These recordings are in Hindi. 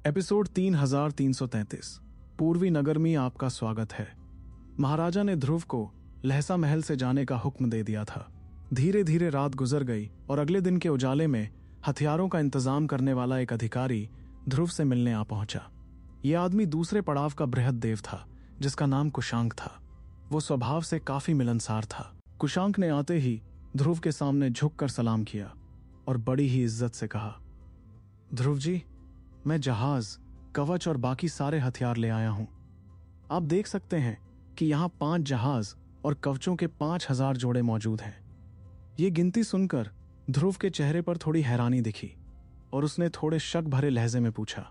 एपिसोड 3333 पूर्वी नगर में आपका स्वागत है। महाराजा ने ध्रुव को लहसा महल से जाने का हुक्म दे दिया था। धीरे धीरे रात गुजर गई और अगले दिन के उजाले में हथियारों का इंतजाम करने वाला एक अधिकारी ध्रुव से मिलने आ पहुंचा। यह आदमी दूसरे पड़ाव का बृहद देव था जिसका नाम कुशांक था। वो स्वभाव से काफी मिलनसार था। कुशांक ने आते ही ध्रुव के सामने झुककर सलाम किया और बड़ी ही इज्जत से कहा, ध्रुव जी, मैं जहाज, कवच और बाकी सारे हथियार ले आया हूं। आप देख सकते हैं कि यहां 5 जहाज और कवचों के 5000 जोड़े मौजूद हैं। ये गिनती सुनकर ध्रुव के चेहरे पर थोड़ी हैरानी दिखी और उसने थोड़े शक भरे लहजे में पूछा,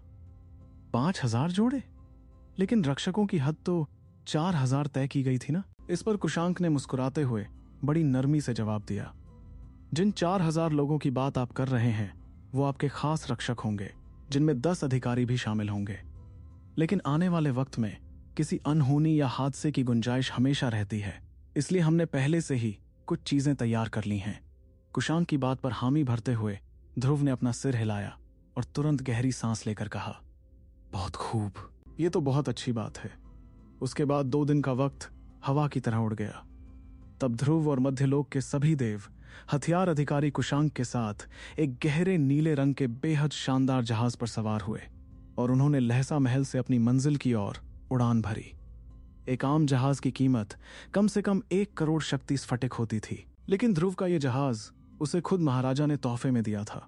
5000 जोड़े? लेकिन रक्षकों की हद तो 4000 तय की गई थी ना? इस पर कुशांक ने मुस्कुराते हुए बड़ी नरमी से जवाब दिया, जिन 4000 लोगों की बात आप कर रहे हैं वो आपके खास रक्षक होंगे, जिनमें 10 अधिकारी भी शामिल होंगे। लेकिन आने वाले वक्त में किसी अनहोनी या हादसे की गुंजाइश हमेशा रहती है, इसलिए हमने पहले से ही कुछ चीजें तैयार कर ली हैं। कुशांक की बात पर हामी भरते हुए ध्रुव ने अपना सिर हिलाया और तुरंत गहरी सांस लेकर कहा, बहुत खूब, ये तो बहुत अच्छी बात है। उसके बाद 2 दिन का वक्त हवा की तरह उड़ गया। तब ध्रुव और मध्यलोक के सभी देव हथियार अधिकारी कुशांक के साथ एक गहरे नीले रंग के बेहद शानदार जहाज पर सवार हुए और उन्होंने लहसा महल से अपनी मंजिल की ओर उड़ान भरी। एक आम जहाज की कीमत कम से कम 1 करोड़ शक्ति स्फटिक होती थी, लेकिन ध्रुव का यह जहाज उसे खुद महाराजा ने तोहफे में दिया था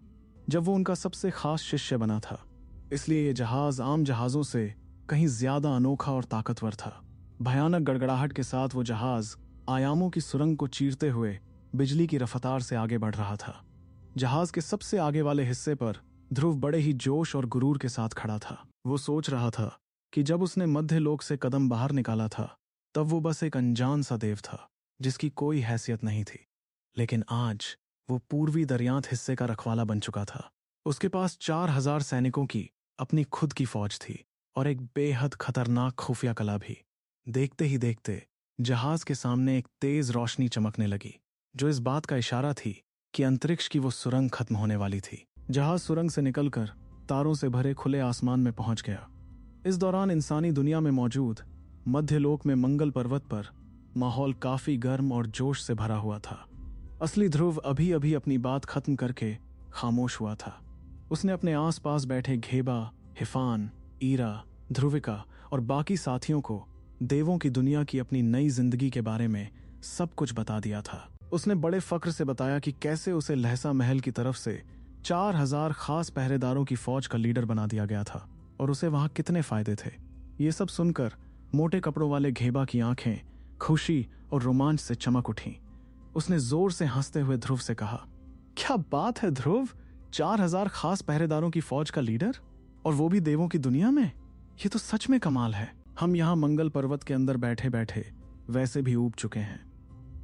जब वो उनका सबसे खास शिष्य बना था। इसलिए यह जहाज आम जहाजों से कहीं ज्यादा अनोखा और ताकतवर था। भयानक गड़गड़ाहट के साथ वो जहाज आयामों की सुरंग को चीरते हुए बिजली की रफ्तार से आगे बढ़ रहा था। जहाज के सबसे आगे वाले हिस्से पर ध्रुव बड़े ही जोश और गुरूर के साथ खड़ा था। वो सोच रहा था कि जब उसने मध्य लोक से कदम बाहर निकाला था तब वो बस एक अनजान सा देव था जिसकी कोई हैसियत नहीं थी, लेकिन आज वो पूर्वी दरियांत हिस्से का रखवाला बन चुका था। उसके पास 4000 सैनिकों की अपनी खुद की फौज थी और एक बेहद खतरनाक खुफिया कला भी। देखते ही देखते जहाज के सामने एक तेज रोशनी चमकने लगी, जो इस बात का इशारा थी कि अंतरिक्ष की वो सुरंग खत्म होने वाली थी। जहाज सुरंग से निकलकर तारों से भरे खुले आसमान में पहुंच गया। इस दौरान इंसानी दुनिया में मौजूद मध्यलोक में मंगल पर्वत पर माहौल काफी गर्म और जोश से भरा हुआ था। असली ध्रुव अभी अभी अपनी बात खत्म करके खामोश हुआ था। उसने अपने आसपास बैठे घेबा, हिफान, ईरा, ध्रुविका और बाकी साथियों को देवों की दुनिया की अपनी नई जिंदगी के बारे में सब कुछ बता दिया था। उसने बड़े फक्र से बताया कि कैसे उसे लहसा महल की तरफ से 4000 खास पहरेदारों की फौज का लीडर बना दिया गया था और उसे वहां कितने फायदे थे। ये सब सुनकर मोटे कपड़ों वाले घेबा की आंखें खुशी और रोमांच से चमक उठी। उसने जोर से हंसते हुए ध्रुव से कहा, क्या बात है ध्रुव, 4000 खास पहरेदारों की फौज का लीडर, और वो भी देवों की दुनिया में? ये तो सच में कमाल है। हम यहाँ मंगल पर्वत के अंदर बैठे बैठे वैसे भी ऊब चुके हैं।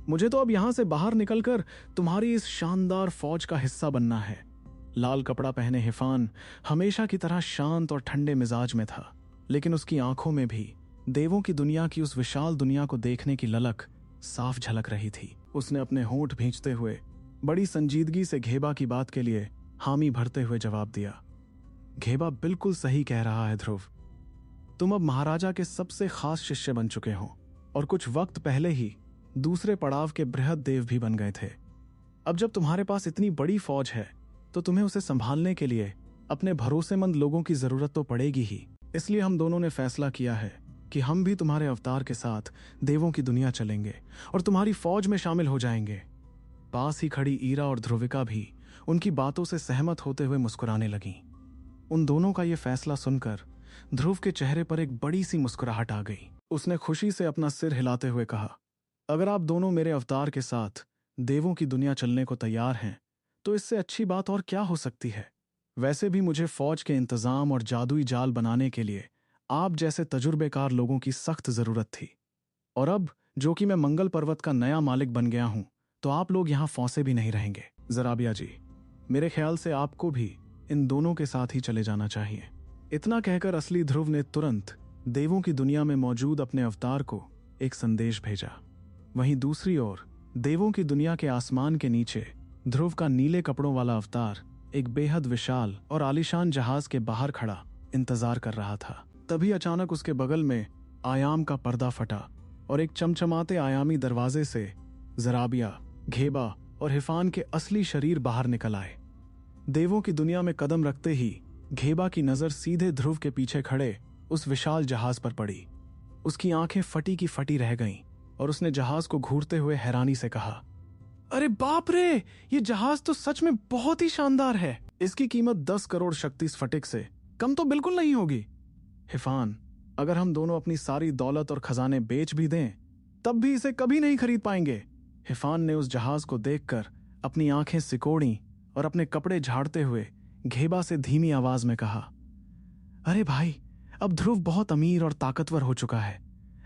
मुझे तो अब यहां से बाहर निकलकर तुम्हारी इस शानदार फौज का हिस्सा बनना है। लाल कपड़ा पहने हिफान हमेशा की तरह शांत और ठंडे मिजाज में था, लेकिन उसकी आंखों में भी देवों की दुनिया की उस विशाल दुनिया को देखने की ललक साफ झलक रही थी। उसने अपने होंठ भींचते हुए बड़ी संजीदगी से घेबा की बात के लिए हामी भरते हुए जवाब दिया, घेबा बिल्कुल सही कह रहा है ध्रुव, तुम अब महाराजा के सबसे खास शिष्य बन चुके हो और कुछ वक्त पहले ही दूसरे पड़ाव के बृहद देव भी बन गए थे। अब जब तुम्हारे पास इतनी बड़ी फौज है तो तुम्हें उसे संभालने के लिए अपने भरोसेमंद लोगों की जरूरत तो पड़ेगी ही। इसलिए हम दोनों ने फैसला किया है कि हम भी तुम्हारे अवतार के साथ देवों की दुनिया चलेंगे और तुम्हारी फौज में शामिल हो जाएंगे। पास ही खड़ी ईरा और ध्रुविका भी उनकी बातों से सहमत होते हुए मुस्कुराने लगीं। उन दोनों का यह फैसला सुनकर ध्रुव के चेहरे पर एक बड़ी सी मुस्कुराहट आ गई। उसने खुशी से अपना सिर हिलाते हुए कहा, अगर आप दोनों मेरे अवतार के साथ देवों की दुनिया चलने को तैयार हैं तो इससे अच्छी बात और क्या हो सकती है। वैसे भी मुझे फौज के इंतजाम और जादुई जाल बनाने के लिए आप जैसे तजुर्बेकार लोगों की सख्त जरूरत थी, और अब जो कि मैं मंगल पर्वत का नया मालिक बन गया हूं तो आप लोग यहां फौसे भी नहीं रहेंगे। ज़राबिया जी, मेरे ख्याल से आपको भी इन दोनों के साथ ही चले जाना चाहिए। इतना कहकर असली ध्रुव ने तुरंत देवों की दुनिया में मौजूद अपने अवतार को एक संदेश भेजा। वहीं दूसरी ओर देवों की दुनिया के आसमान के नीचे ध्रुव का नीले कपड़ों वाला अवतार एक बेहद विशाल और आलीशान जहाज के बाहर खड़ा इंतजार कर रहा था। तभी अचानक उसके बगल में आयाम का पर्दा फटा और एक चमचमाते आयामी दरवाजे से जराबिया, घेबा और हिफान के असली शरीर बाहर निकल आए। देवों की दुनिया में कदम रखते ही घेबा की नजर सीधे ध्रुव के पीछे खड़े उस विशाल जहाज पर पड़ी। उसकी आंखें फटी की फटी रह गईं और उसने जहाज को घूरते हुए हैरानी से कहा, अरे बाप रे, ये जहाज तो सच में बहुत ही शानदार है। इसकी कीमत 10 करोड़ शक्ति स्फटिक से कम तो बिल्कुल नहीं होगी। हिफान, अगर हम दोनों अपनी सारी दौलत और खजाने बेच भी दें तब भी इसे कभी नहीं खरीद पाएंगे। हिफान ने उस जहाज को देखकर अपनी आंखें सिकोड़ी और अपने कपड़े झाड़ते हुए घेबा से धीमी आवाज में कहा, अरे भाई, अब ध्रुव बहुत अमीर और ताकतवर हो चुका है।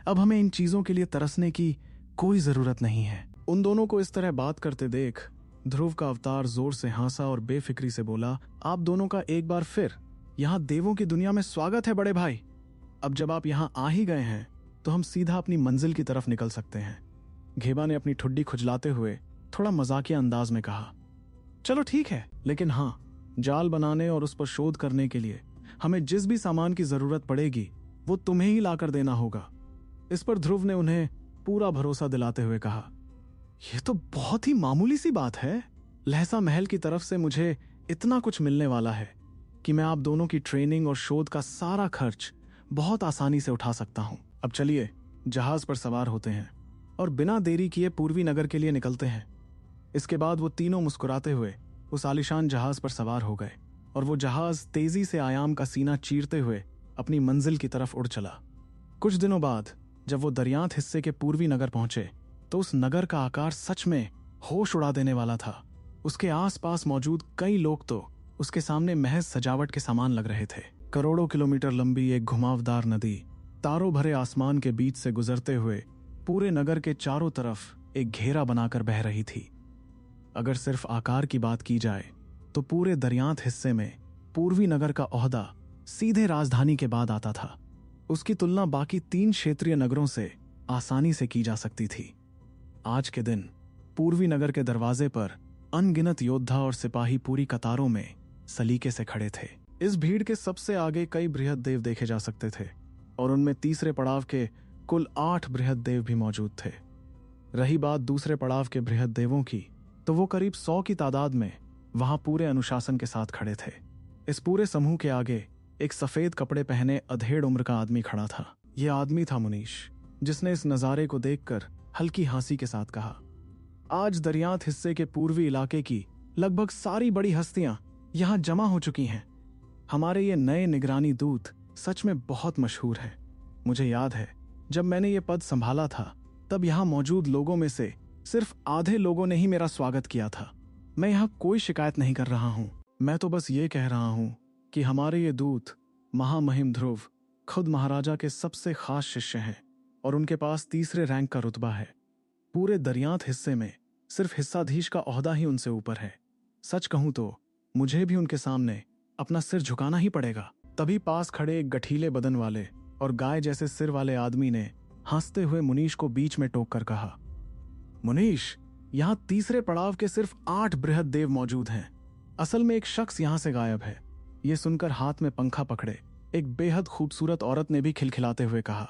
अब हमें इन चीजों के लिए तरसने की कोई जरूरत नहीं है। उन दोनों को इस तरह बात करते देख ध्रुव का अवतार जोर से हंसा और बेफिक्री से बोला, आप दोनों का एक बार फिर यहाँ देवों की दुनिया में स्वागत है बड़े भाई। अब जब आप यहाँ आ ही गए हैं तो हम सीधा अपनी मंजिल की तरफ निकल सकते हैं। घेबा ने अपनी ठुड्डी खुजलाते हुए थोड़ा मजाकिया अंदाज में कहा, चलो ठीक है, लेकिन हाँ, जाल बनाने और उस पर शोध करने के लिए हमें जिस भी सामान की जरूरत पड़ेगी वो तुम्हें ही लाकर देना होगा। इस पर ध्रुव ने उन्हें पूरा भरोसा दिलाते हुए कहा, यह तो बहुत ही मामूली सी बात है। लहसा महल की तरफ से मुझे इतना कुछ मिलने वाला है कि मैं आप दोनों की ट्रेनिंग और शोध का सारा खर्च बहुत आसानी से उठा सकता हूं। अब चलिए जहाज पर सवार होते हैं और बिना देरी किए पूर्वी नगर के लिए निकलते हैं। इसके बाद वो तीनों मुस्कुराते हुए उस आलिशान जहाज पर सवार हो गए और वो जहाज तेजी से आयाम का सीना चीरते हुए अपनी मंजिल की तरफ उड़ चला। कुछ दिनों बाद जब वो दरियांत हिस्से के पूर्वी नगर पहुंचे तो उस नगर का आकार सच में होश उड़ा देने वाला था। उसके आसपास मौजूद कई लोग तो उसके सामने महज सजावट के सामान लग रहे थे। करोड़ों किलोमीटर लंबी एक घुमावदार नदी तारों भरे आसमान के बीच से गुजरते हुए पूरे नगर के चारों तरफ एक घेरा बनाकर बह रही थी। अगर सिर्फ आकार की बात की जाए तो पूरे दरियांत हिस्से में पूर्वी नगर का ओहदा सीधे राजधानी के बाद आता था। उसकी तुलना बाकी 3 क्षेत्रीय नगरों से आसानी से की जा सकती थी। आज के दिन पूर्वी नगर के दरवाजे पर अनगिनत योद्धा और सिपाही पूरी कतारों में सलीके से खड़े थे। इस भीड़ के सबसे आगे कई बृहद देव देखे जा सकते थे और उनमें तीसरे पड़ाव के कुल 8 बृहद देव भी मौजूद थे। रही बात दूसरे पड़ाव के बृहद देवों की, तो वो करीब 100 की तादाद में वहां पूरे अनुशासन के साथ खड़े थे। इस पूरे समूह के आगे एक सफेद कपड़े पहने अधेड़ उम्र का आदमी खड़ा था। यह आदमी था मुनीश, जिसने इस नजारे को देखकर हल्की हंसी के साथ कहा, आज दरियांत हिस्से के पूर्वी इलाके की लगभग सारी बड़ी हस्तियां यहां जमा हो चुकी हैं। हमारे ये नए निगरानी दूत सच में बहुत मशहूर हैं। मुझे याद है जब मैंने ये पद संभाला था तब यहां मौजूद लोगों में से सिर्फ आधे लोगों ने ही मेरा स्वागत किया था। मैं यहां कोई शिकायत नहीं कर रहा हूं। मैं तो बस ये कह रहा हूं कि हमारे ये दूत महामहिम ध्रुव खुद महाराजा के सबसे खास शिष्य हैं और उनके पास तीसरे रैंक का रुतबा है। पूरे दरियांत हिस्से में सिर्फ हिस्साधीश का ओहदा ही उनसे ऊपर है। सच कहूं तो मुझे भी उनके सामने अपना सिर झुकाना ही पड़ेगा। तभी पास खड़े एक गठीले बदन वाले और गाय जैसे सिर वाले आदमी ने हंसते हुए मुनीश को बीच में टोक कर कहा, मुनीश, यहां तीसरे पड़ाव के सिर्फ 8 बृहद देव मौजूद हैं। असल में एक शख्स यहां से गायब है। यह सुनकर हाथ में पंखा पकड़े एक बेहद खूबसूरत औरत ने भी खिलखिलाते हुए कहा,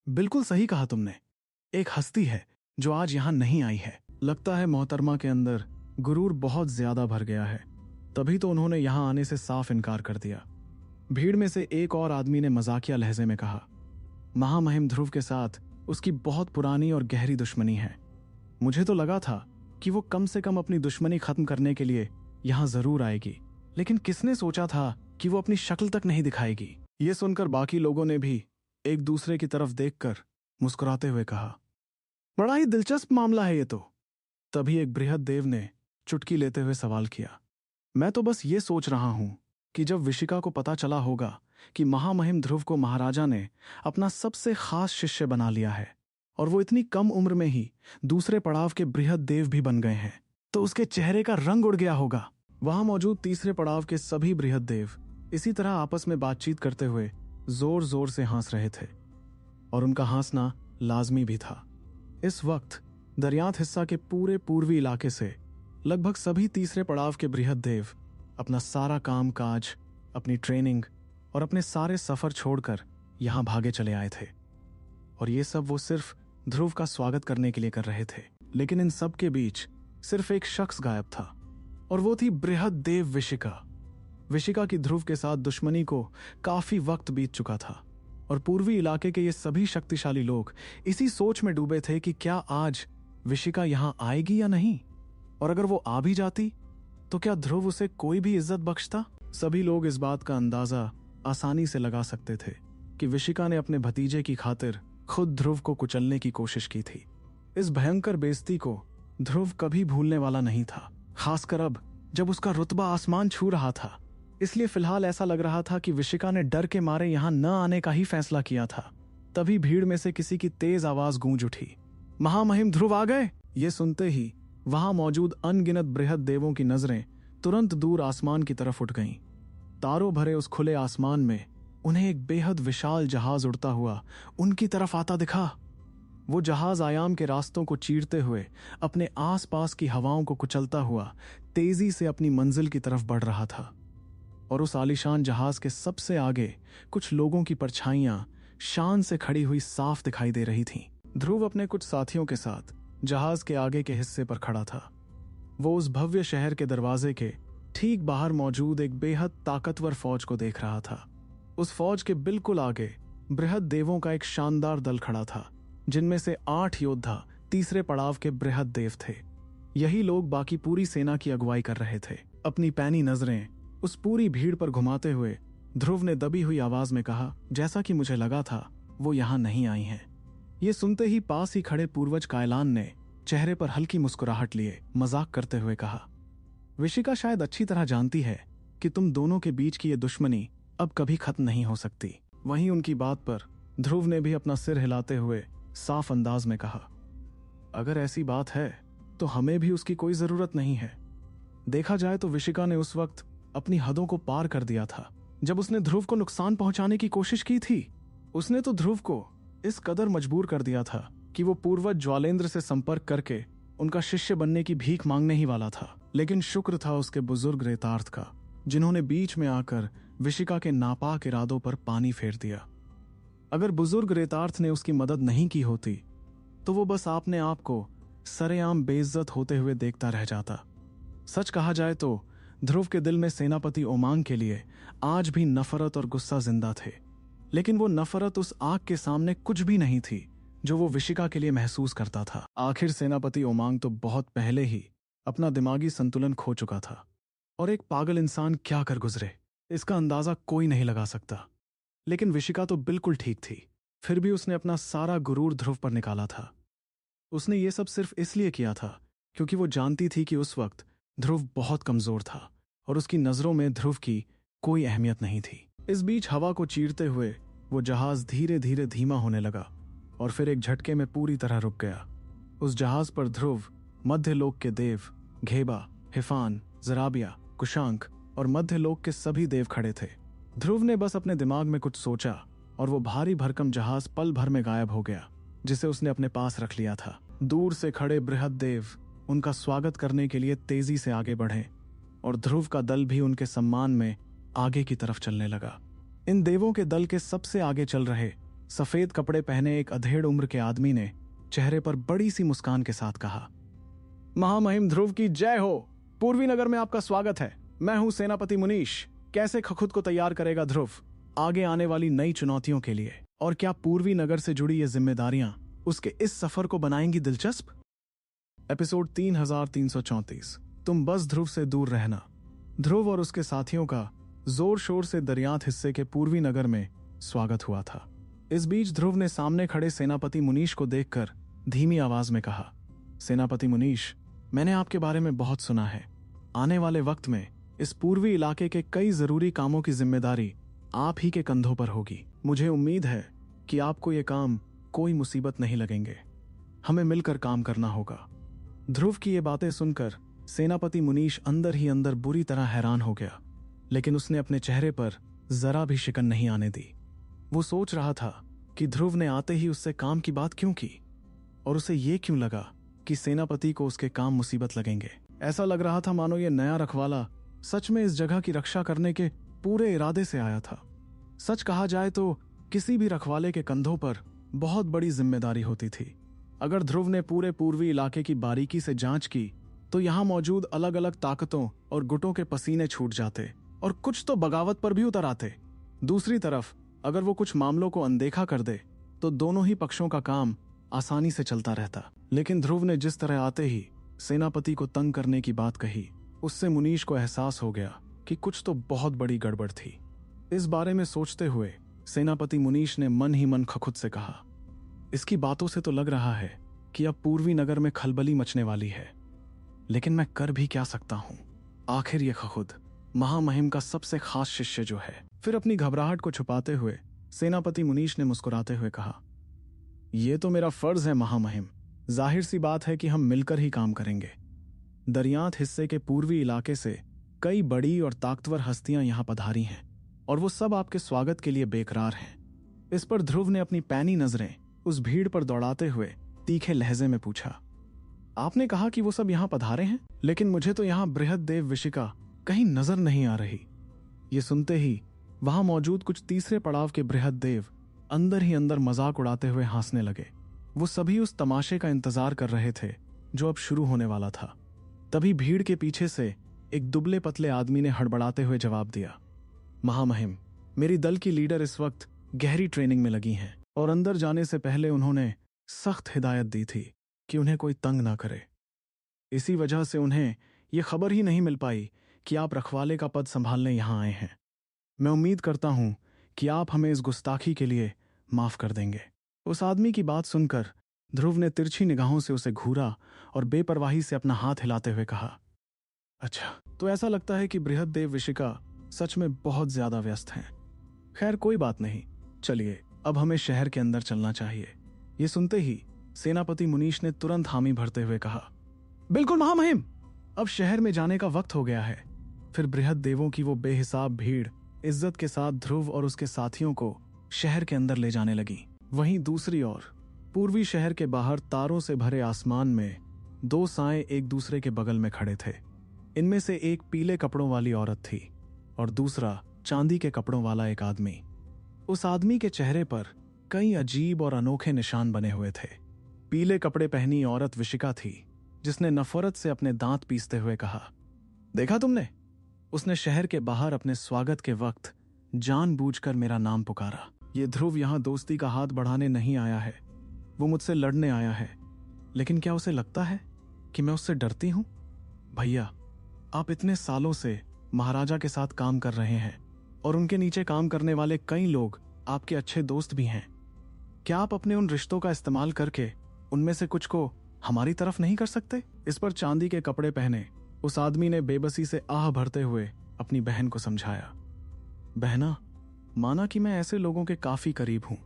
बिल्कुल सही कहा तुमने। एक हस्ती है जो आज यहां नहीं आई है। लगता है मोहतरमा के अंदर गुरूर बहुत ज्यादा भर गया है, तभी तो उन्होंने यहां आने से साफ इनकार कर दिया। भीड़ में से एक और आदमी ने मजाकिया लहजे में कहा, महामहिम ध्रुव के साथ उसकी बहुत पुरानी और गहरी दुश्मनी है। मुझे तो लगा था कि वो कम से कम अपनी दुश्मनी खत्म करने के लिए यहां जरूर आएगी, लेकिन किसने सोचा था कि वो अपनी शक्ल तक नहीं दिखाएगी। ये सुनकर बाकी लोगों ने भी एक दूसरे की तरफ देखकर मुस्कुराते हुए कहा, बड़ा ही दिलचस्प मामला है ये तो। तभी एक बृहद देव ने चुटकी लेते हुए सवाल किया, मैं तो बस ये सोच रहा हूं कि जब विशिका को पता चला होगा कि महामहिम ध्रुव को महाराजा ने अपना सबसे खास शिष्य बना लिया है और वो इतनी कम उम्र में ही दूसरे पड़ाव के बृहद देव भी बन गए हैं, तो उसके चेहरे का रंग उड़ गया होगा। वहां मौजूद तीसरे पड़ाव के सभी बृहद देव इसी तरह आपस में बातचीत करते हुए जोर जोर से हंस रहे थे और उनका हंसना लाजमी भी था। इस वक्त दरियांत हिस्सा के पूरे पूर्वी इलाके से लगभग सभी तीसरे पड़ाव के बृहद देव अपना सारा काम काज, अपनी ट्रेनिंग और अपने सारे सफर छोड़कर यहां भागे चले आए थे। और ये सब वो सिर्फ ध्रुव का स्वागत करने के लिए कर रहे थे। लेकिन इन सब के बीच सिर्फ एक शख्स गायब था, और वो थी बृहद देव विशिका। विशिका की ध्रुव के साथ दुश्मनी को काफी वक्त बीत चुका था, और पूर्वी इलाके के ये सभी शक्तिशाली लोग इसी सोच में डूबे थे कि क्या आज विशिका यहां आएगी या नहीं, और अगर वो आ भी जाती तो क्या ध्रुव उसे कोई भी इज्जत बख्शता। सभी लोग इस बात का अंदाजा आसानी से लगा सकते थे कि विशिका ने अपने भतीजे की खातिर खुद ध्रुव को कुचलने की कोशिश की थी। इस भयंकर बेइज्जती को ध्रुव कभी भूलने वाला नहीं था, खासकर अब जब उसका रुतबा आसमान छू रहा था। इसलिए फिलहाल ऐसा लग रहा था कि विशिका ने डर के मारे यहां न आने का ही फैसला किया था। तभी भीड़ में से किसी की तेज आवाज गूंज उठी, महामहिम ध्रुव आ गए। ये सुनते ही वहां मौजूद अनगिनत बृहद देवों की नजरें तुरंत दूर आसमान की तरफ उठ गईं। तारों भरे उस खुले आसमान में उन्हें एक बेहद विशाल जहाज उड़ता हुआ उनकी तरफ आता दिखा। वो जहाज आयाम के रास्तों को चीरते हुए अपने आसपास की हवाओं को कुचलता हुआ तेजी से अपनी मंजिल की तरफ बढ़ रहा था, और उस आलीशान जहाज के सबसे आगे कुछ लोगों की परछाइयां शान से खड़ी हुई साफ दिखाई दे रही थीं। ध्रुव अपने कुछ साथियों के साथ जहाज के आगे के हिस्से पर खड़ा था। वो उस भव्य शहर के दरवाजे के ठीक बाहर मौजूद एक बेहद ताकतवर फौज को देख रहा था। उस फौज के बिल्कुल आगे बृहद देवों का एक शानदार दल खड़ा था, जिनमें से 8 योद्धा तीसरे पड़ाव के बृहद देव थे। यही लोग बाकी पूरी सेना की अगुवाई कर रहे थे। अपनी पैनी नजरें उस पूरी भीड़ पर घुमाते हुए ध्रुव ने दबी हुई आवाज में कहा, जैसा कि मुझे लगा था वो यहां नहीं आई हैं। ये सुनते ही पास ही खड़े पूर्वज कायलान ने चेहरे पर हल्की मुस्कुराहट लिए मजाक करते हुए कहा, विशिका शायद अच्छी तरह जानती है कि तुम दोनों के बीच की ये दुश्मनी अब कभी खत्म नहीं हो सकती। वहीं उनकी बात पर ध्रुव ने भी अपना सिर हिलाते हुए साफ अंदाज में कहा, अगर ऐसी बात है तो हमें भी उसकी कोई जरूरत नहीं है। देखा जाए तो विशिका ने उस वक्त अपनी हदों को पार कर दिया था जब उसने ध्रुव को नुकसान पहुंचाने की कोशिश की थी। उसने तो ध्रुव को इस कदर मजबूर कर दिया था कि वो पूर्वज ज्वालेंद्र से संपर्क करके उनका शिष्य बनने की भीख मांगने ही वाला था। लेकिन शुक्र था उसके बुजुर्ग रेतार्थ का, जिन्होंने बीच में आकर विशिका के नापाक इरादों पर पानी फेर दिया। अगर बुजुर्ग रेतार्थ ने उसकी मदद नहीं की होती तो वो बस अपने आप को सरेआम बेइज्जत होते हुए देखता रह जाता। सच कहा जाए तो ध्रुव के दिल में सेनापति ओमांग के लिए आज भी नफरत और गुस्सा जिंदा थे, लेकिन वो नफरत उस आग के सामने कुछ भी नहीं थी जो वो विशिका के लिए महसूस करता था। आखिर सेनापति ओमांग तो बहुत पहले ही अपना दिमागी संतुलन खो चुका था, और एक पागल इंसान क्या कर गुजरे इसका अंदाजा कोई नहीं लगा सकता। लेकिन विशिका तो बिल्कुल ठीक थी, फिर भी उसने अपना सारा गुरूर ध्रुव पर निकाला था। उसने ये सब सिर्फ इसलिए किया था क्योंकि वो जानती थी कि उस वक्त ध्रुव बहुत कमजोर था और उसकी नजरों में ध्रुव की कोई अहमियत नहीं थी। इस बीच हवा को चीरते हुए वो जहाज धीरे धीरे धीमा होने लगा और फिर एक झटके में पूरी तरह रुक गया। उस जहाज पर ध्रुव, मध्यलोक के देव घेबा, हिफान, जराबिया, कुशांक और मध्यलोक के सभी देव खड़े थे। ध्रुव ने बस अपने दिमाग में कुछ सोचा और वो भारी भरकम जहाज पल भर में गायब हो गया, जिसे उसने अपने पास रख लिया था। दूर से खड़े बृहद देव उनका स्वागत करने के लिए तेजी से आगे बढ़े और ध्रुव का दल भी उनके सम्मान में आगे की तरफ चलने लगा। इन देवों के दल के सबसे आगे चल रहे सफेद कपड़े पहने एक अधेड़ उम्र के आदमी ने चेहरे पर बड़ी सी मुस्कान के साथ कहा, महामहिम ध्रुव की जय हो। पूर्वी नगर में आपका स्वागत है। मैं हूं सेनापति मुनीश। कैसे खुद को तैयार करेगा ध्रुव आगे आने वाली नई चुनौतियों के लिए, और क्या पूर्वी नगर से जुड़ी ये जिम्मेदारियां उसके इस सफर को बनाएंगी दिलचस्प। एपिसोड 3334, तुम बस ध्रुव से दूर रहना। ध्रुव और उसके साथियों का जोर शोर से दरियात हिस्से के पूर्वी नगर में स्वागत हुआ था। इस बीच ध्रुव ने सामने खड़े सेनापति मुनीश को देखकर धीमी आवाज में कहा, सेनापति मुनीश, मैंने आपके बारे में बहुत सुना है। आने वाले वक्त में इस पूर्वी इलाके के कई जरूरी कामों की जिम्मेदारी आप ही के कंधों पर होगी। मुझे उम्मीद है कि आपको ये काम कोई मुसीबत नहीं लगेंगे। हमें मिलकर काम करना होगा। ध्रुव की ये बातें सुनकर सेनापति मुनीश अंदर ही अंदर बुरी तरह हैरान हो गया, लेकिन उसने अपने चेहरे पर जरा भी शिकन नहीं आने दी। वो सोच रहा था कि ध्रुव ने आते ही उससे काम की बात क्यों की, और उसे ये क्यों लगा कि सेनापति को उसके काम मुसीबत लगेंगे। ऐसा लग रहा था मानो ये नया रखवाला सच में इस जगह की रक्षा करने के पूरे इरादे से आया था। सच कहा जाए तो किसी भी रखवाले के कंधों पर बहुत बड़ी जिम्मेदारी होती थी। अगर ध्रुव ने पूरे पूर्वी इलाके की बारीकी से जांच की तो यहां मौजूद अलग अलग ताकतों और गुटों के पसीने छूट जाते और कुछ तो बगावत पर भी उतर आते। दूसरी तरफ अगर वो कुछ मामलों को अनदेखा कर दे तो दोनों ही पक्षों का काम आसानी से चलता रहता। लेकिन ध्रुव ने जिस तरह आते ही सेनापति को तंग करने की बात कही, उससे मुनीश को एहसास हो गया कि कुछ तो बहुत बड़ी गड़बड़ थी। इस बारे में सोचते हुए सेनापति मुनीश ने मन ही मन खुद से कहा, इसकी बातों से तो लग रहा है कि अब पूर्वी नगर में खलबली मचने वाली है, लेकिन मैं कर भी क्या सकता हूं? आखिर ये खुद महामहिम का सबसे खास शिष्य जो है। फिर अपनी घबराहट को छुपाते हुए सेनापति मुनीश ने मुस्कुराते हुए कहा, यह तो मेरा फर्ज है महामहिम। जाहिर सी बात है कि हम मिलकर ही काम करेंगे। दरियात हिस्से के पूर्वी इलाके से कई बड़ी और ताकतवर हस्तियां यहां पधारी हैं और वो सब आपके स्वागत के लिए बेकरार हैं। इस पर ध्रुव ने अपनी पैनी नजरें उस भीड़ पर दौड़ाते हुए तीखे लहजे में पूछा, आपने कहा कि वो सब यहां पधारे हैं, लेकिन मुझे तो यहां बृहद देव विशिका कहीं नजर नहीं आ रही। ये सुनते ही वहां मौजूद कुछ तीसरे पड़ाव के बृहद देव अंदर ही अंदर मजाक उड़ाते हुए हंसने लगे। वो सभी उस तमाशे का इंतजार कर रहे थे जो अब शुरू होने वाला था। तभी भीड़ के पीछे से एक दुबले पतले आदमी ने हड़बड़ाते हुए जवाब दिया, महामहिम, मेरी दल की लीडर इस वक्त गहरी ट्रेनिंग में लगी हैं और अंदर जाने से पहले उन्होंने सख्त हिदायत दी थी कि उन्हें कोई तंग ना करे। इसी वजह से उन्हें यह खबर ही नहीं मिल पाई कि आप रखवाले का पद संभालने यहां आए हैं। मैं उम्मीद करता हूं कि आप हमें इस गुस्ताखी के लिए माफ कर देंगे। उस आदमी की बात सुनकर ध्रुव ने तिरछी निगाहों से उसे घूरा और बेपरवाही से अपना हाथ हिलाते हुए कहा, अच्छा, तो ऐसा लगता है कि बृहद देव विशिका सच में बहुत ज्यादा व्यस्त हैं। खैर कोई बात नहीं, चलिए अब हमें शहर के अंदर चलना चाहिए। ये सुनते ही सेनापति मुनीश ने तुरंत हामी भरते हुए कहा, बिल्कुल महामहिम, अब शहर में जाने का वक्त हो गया है। फिर बृहद देवों की वो बेहिसाब भीड़ इज्जत के साथ ध्रुव और उसके साथियों को शहर के अंदर ले जाने लगी। वहीं दूसरी ओर पूर्वी शहर के बाहर तारों से भरे आसमान में दो साएं एक दूसरे के बगल में खड़े थे। इनमें से एक पीले कपड़ों वाली औरत थी और दूसरा चांदी के कपड़ों वाला एक आदमी। उस आदमी के चेहरे पर कई अजीब और अनोखे निशान बने हुए थे। पीले कपड़े पहनी औरत विशिका थी, जिसने नफरत से अपने दांत पीसते हुए कहा, देखा तुमने, उसने शहर के बाहर अपने स्वागत के वक्त जानबूझकर मेरा नाम पुकारा। ये ध्रुव यहां दोस्ती का हाथ बढ़ाने नहीं आया है, वो मुझसे लड़ने आया है। लेकिन क्या उसे लगता है कि मैं उससे डरती हूं? भैया, आप इतने सालों से महाराजा के साथ काम कर रहे हैं और उनके नीचे काम करने वाले कई लोग आपके अच्छे दोस्त भी हैं। क्या आप अपने उन रिश्तों का इस्तेमाल करके उनमें से कुछ को हमारी तरफ नहीं कर सकते? इस पर चांदी के कपड़े पहने उस आदमी ने बेबसी से आह भरते हुए अपनी बहन को समझाया, बहना, माना कि मैं ऐसे लोगों के काफी करीब हूं।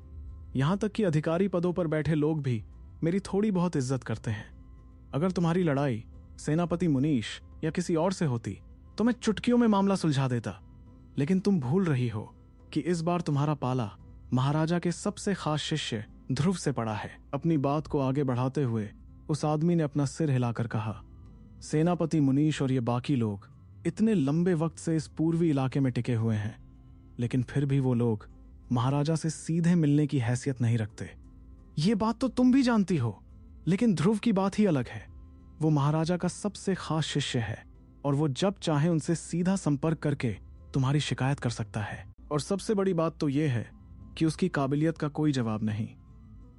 यहां तक कि अधिकारी पदों पर बैठे लोग भी मेरी थोड़ी बहुत इज्जत करते हैं। अगर तुम्हारी लड़ाई सेनापति मुनीश या किसी और से होती तो मैं चुटकियों में मामला सुलझा देता। लेकिन तुम भूल रही हो कि इस बार तुम्हारा पाला महाराजा के सबसे खास शिष्य ध्रुव से पड़ा है। अपनी बात को आगे बढ़ाते हुए उस आदमी ने अपना सिर हिलाकर कहा, सेनापति मुनीश और ये बाकी लोग इतने लंबे वक्त से इस पूर्वी इलाके में टिके हुए हैं, लेकिन फिर भी वो लोग महाराजा से सीधे मिलने की हैसियत नहीं रखते। ये बात तो तुम भी जानती हो, लेकिन ध्रुव की बात ही अलग है। वो महाराजा का सबसे खास शिष्य है और वो जब चाहे उनसे सीधा संपर्क करके तुम्हारी शिकायत कर सकता है। और सबसे बड़ी बात तो ये है कि उसकी काबिलियत का कोई जवाब नहीं।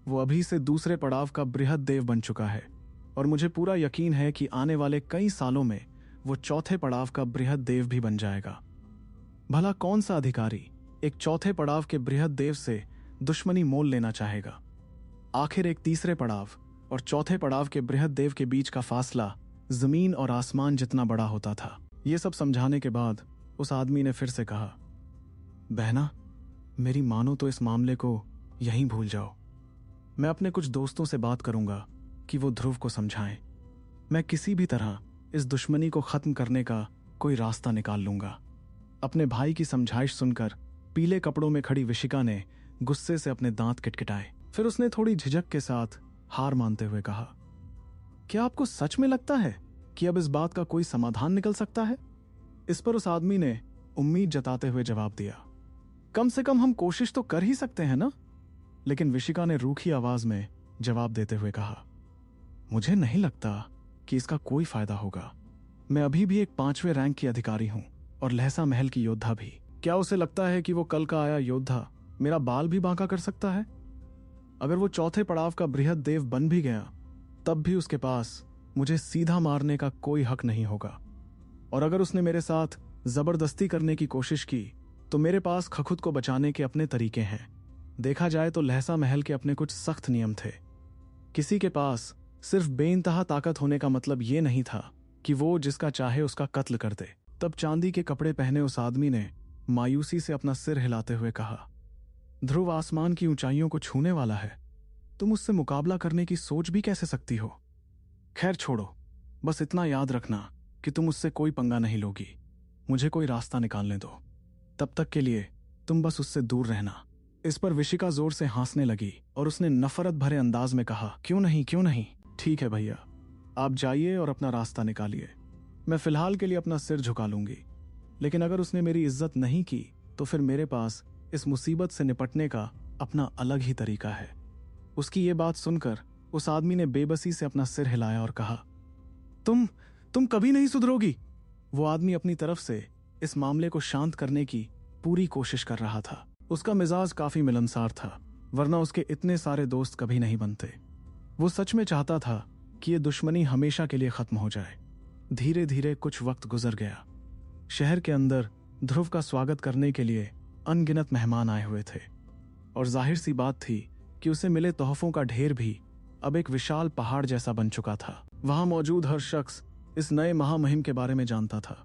वो अभी से दूसरे पड़ाव का बृहद देव बन चुका है और मुझे पूरा यकीन है कि आने वाले कई सालों में वो चौथे पड़ाव का बृहद देव भी बन जाएगा। भला कौन सा अधिकारी एक चौथे पड़ाव के बृहद देव से दुश्मनी मोल लेना चाहेगा? आखिर एक तीसरे पड़ाव और चौथे पड़ाव के बृहद देव के बीच का फासला जमीन और आसमान जितना बड़ा होता था। ये सब समझाने के बाद उस आदमी ने फिर से कहा, बहना, मेरी मानो तो इस मामले को यहीं भूल जाओ। मैं अपने कुछ दोस्तों से बात करूंगा कि वो ध्रुव को समझाएं। मैं किसी भी तरह इस दुश्मनी को खत्म करने का कोई रास्ता निकाल लूंगा। अपने भाई की समझाइश सुनकर पीले कपड़ों में खड़ी विशिका ने गुस्से से अपने दांत किटकिटाए। फिर उसने थोड़ी झिझक के साथ हार मानते हुए कहा, क्या आपको सच में लगता है कि अब इस बात का कोई समाधान निकल सकता है? इस पर उस आदमी ने उम्मीद जताते हुए जवाब दिया, कम से कम हम कोशिश तो कर ही सकते हैं ना? लेकिन विशिका ने रूखी आवाज में जवाब देते हुए कहा, मुझे नहीं लगता कि इसका कोई फायदा होगा। मैं अभी भी एक 5वें रैंक की अधिकारी हूं और लहसा महल की योद्धा भी। क्या उसे लगता है कि वो कल का आया योद्धा मेरा बाल भी बांका कर सकता है? अगर वो चौथे पड़ाव का बृहद देव बन भी गया तब भी उसके पास मुझे सीधा मारने का कोई हक नहीं होगा। और अगर उसने मेरे साथ जबरदस्ती करने की कोशिश की तो मेरे पास खखुद को बचाने के अपने तरीके हैं। देखा जाए तो लहसा महल के अपने कुछ सख्त नियम थे। किसी के पास सिर्फ बेइंतहा ताकत होने का मतलब ये नहीं था कि वो जिसका चाहे उसका कत्ल कर दे। तब चांदी के कपड़े पहने उस आदमी ने मायूसी से अपना सिर हिलाते हुए कहा, ध्रुव आसमान की ऊंचाइयों को छूने वाला है, तुम उससे मुकाबला करने की सोच भी कैसे सकती हो? खैर छोड़ो, बस इतना याद रखना कि तुम उससे कोई पंगा नहीं लोगी। मुझे कोई रास्ता निकालने दो, तब तक के लिए तुम बस उससे दूर रहना। इस पर विशिका जोर से हंसने लगी और उसने नफरत भरे अंदाज में कहा, क्यों नहीं, ठीक है भैया, आप जाइए और अपना रास्ता निकालिए। मैं फिलहाल के लिए अपना सिर झुका लूंगी, लेकिन अगर उसने मेरी इज्जत नहीं की तो फिर मेरे पास इस मुसीबत से निपटने का अपना अलग ही तरीका है। उसकी ये बात सुनकर उस आदमी ने बेबसी से अपना सिर हिलाया और कहा, तुम कभी नहीं सुधरोगी। वो आदमी अपनी तरफ से इस मामले को शांत करने की पूरी कोशिश कर रहा था। उसका मिजाज काफी मिलनसार था, वरना उसके इतने सारे दोस्त कभी नहीं बनते। वो सच में चाहता था कि ये दुश्मनी हमेशा के लिए खत्म हो जाए। धीरे धीरे कुछ वक्त गुजर गया। शहर के अंदर ध्रुव का स्वागत करने के लिए अनगिनत मेहमान आए हुए थे और जाहिर सी बात थी कि उसे मिले तोहफों का ढेर भी अब एक विशाल पहाड़ जैसा बन चुका था। वहां मौजूद हर शख्स इस नए महामहिम के बारे में जानता था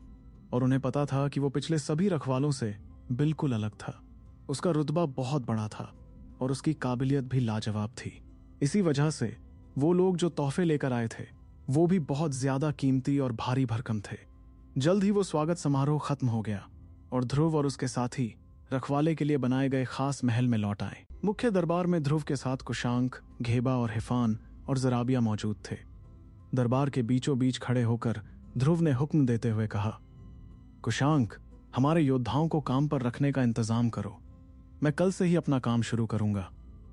और उन्हें पता था कि वो पिछले सभी रखवालों से बिल्कुल अलग था। उसका रुतबा बहुत बड़ा था और उसकी काबिलियत भी लाजवाब थी। इसी वजह से वो लोग जो तोहफे लेकर आए थे वो भी बहुत ज्यादा कीमती और भारी भरकम थे। जल्द ही वो स्वागत समारोह खत्म हो गया और ध्रुव और उसके साथी रखवाले के लिए बनाए गए खास महल में लौट आए। मुख्य दरबार में ध्रुव के साथ कुशांक, घेबा और हिफान और जराबिया मौजूद थे। दरबार के बीचों बीच खड़े होकर ध्रुव ने हुक्म देते हुए कहा, कुशांक, हमारे योद्धाओं को काम पर रखने का इंतजाम करो। मैं कल से ही अपना काम शुरू करूंगा।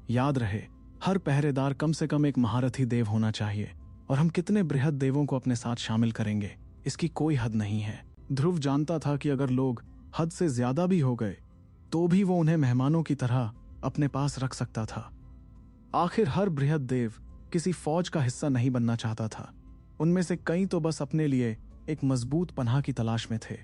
याद रहे, हर पहरेदार कम से कम एक महारथी देव होना चाहिए और हम कितने बृहद देवों को अपने साथ शामिल करेंगे इसकी कोई हद नहीं है। ध्रुव जानता था कि अगर लोग हद से ज्यादा भी हो गए तो भी वो उन्हें मेहमानों की तरह अपने पास रख सकता था। आखिर हर बृहद देव किसी फौज का हिस्सा नहीं बनना चाहता था। उनमें से कई तो बस अपने लिए एक मजबूत पनाह की तलाश में थे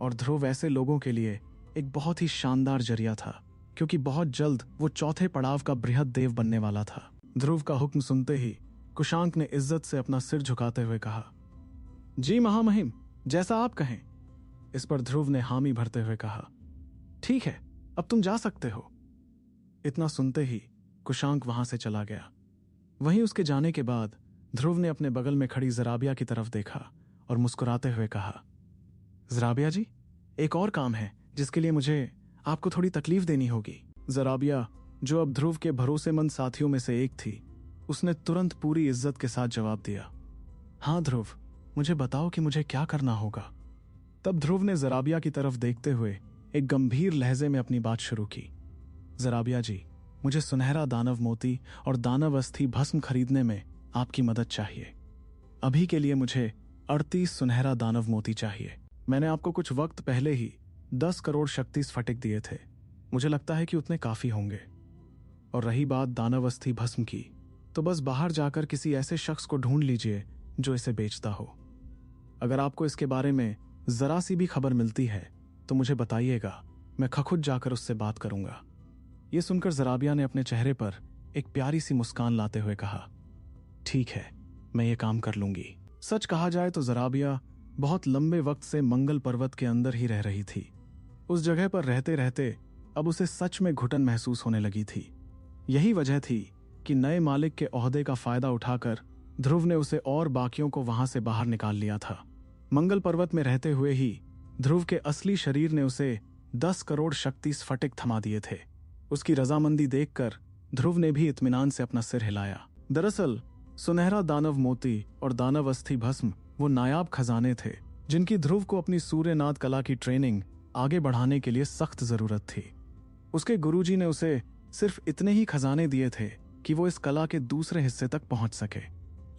और ध्रुव ऐसे लोगों के लिए एक बहुत ही शानदार जरिया था, क्योंकि बहुत जल्द वो चौथे पड़ाव का बृहद देव बनने वाला था। ध्रुव का हुक्म सुनते ही कुशांक ने इज्जत से अपना सिर झुकाते हुए कहा, जी महामहिम, जैसा आप कहें। इस पर ध्रुव ने हामी भरते हुए कहा, ठीक है, अब तुम जा सकते हो। इतना सुनते ही कुशांक वहां से चला गया। वहीं उसके जाने के बाद ध्रुव ने अपने बगल में खड़ी जराबिया की तरफ देखा और मुस्कुराते हुए कहा, जराबिया जी, एक और काम है जिसके लिए मुझे आपको थोड़ी तकलीफ देनी होगी। जराबिया, जो अब ध्रुव के भरोसेमंद साथियों में से एक थी, उसने तुरंत पूरी इज्जत के साथ जवाब दिया, हाँ ध्रुव, मुझे बताओ कि मुझे क्या करना होगा। तब ध्रुव ने जराबिया की तरफ देखते हुए एक गंभीर लहजे में अपनी बात शुरू की, जराबिया जी, मुझे सुनहरा दानव मोती और दानव अस्थि भस्म खरीदने में आपकी मदद चाहिए। अभी के लिए मुझे 38 सुनहरा दानव मोती चाहिए। मैंने आपको कुछ वक्त पहले ही 10 करोड़ शक्ति स्फटिक दिए थे। मुझे लगता है कि उतने काफी होंगे। और रही बात दानव अस्थि भस्म की, तो बस बाहर जाकर किसी ऐसे शख्स को ढूंढ लीजिए जो इसे बेचता हो। अगर आपको इसके बारे में जरा सी भी खबर मिलती है तो मुझे बताइएगा, मैं खुद जाकर उससे बात करूंगा। यह सुनकर जराबिया ने अपने चेहरे पर एक प्यारी सी मुस्कान लाते हुए कहा, ठीक है, मैं ये काम कर लूंगी। सच कहा जाए तो जराबिया बहुत लंबे वक्त से मंगल पर्वत के अंदर ही रह रही थी। उस जगह पर रहते रहते अब उसे सच में घुटन महसूस होने लगी थी। यही वजह थी कि नए मालिक के ओहदे का फायदा उठाकर ध्रुव ने उसे और बाकियों को वहां से बाहर निकाल लिया था। मंगल पर्वत में रहते हुए ही ध्रुव के असली शरीर ने उसे 10 करोड़ शक्ति स्फटिक थमा दिए थे। उसकी रजामंदी देखकर ध्रुव ने भी इत्मीनान से अपना सिर हिलाया। दरअसल सुनहरा दानव मोती और दानव अस्थि भस्म वो नायाब खजाने थे जिनकी ध्रुव को अपनी सूर्यनाद कला की ट्रेनिंग आगे बढ़ाने के लिए सख्त जरूरत थी। उसके गुरुजी ने उसे सिर्फ इतने ही खजाने दिए थे कि वो इस कला के दूसरे हिस्से तक पहुंच सके,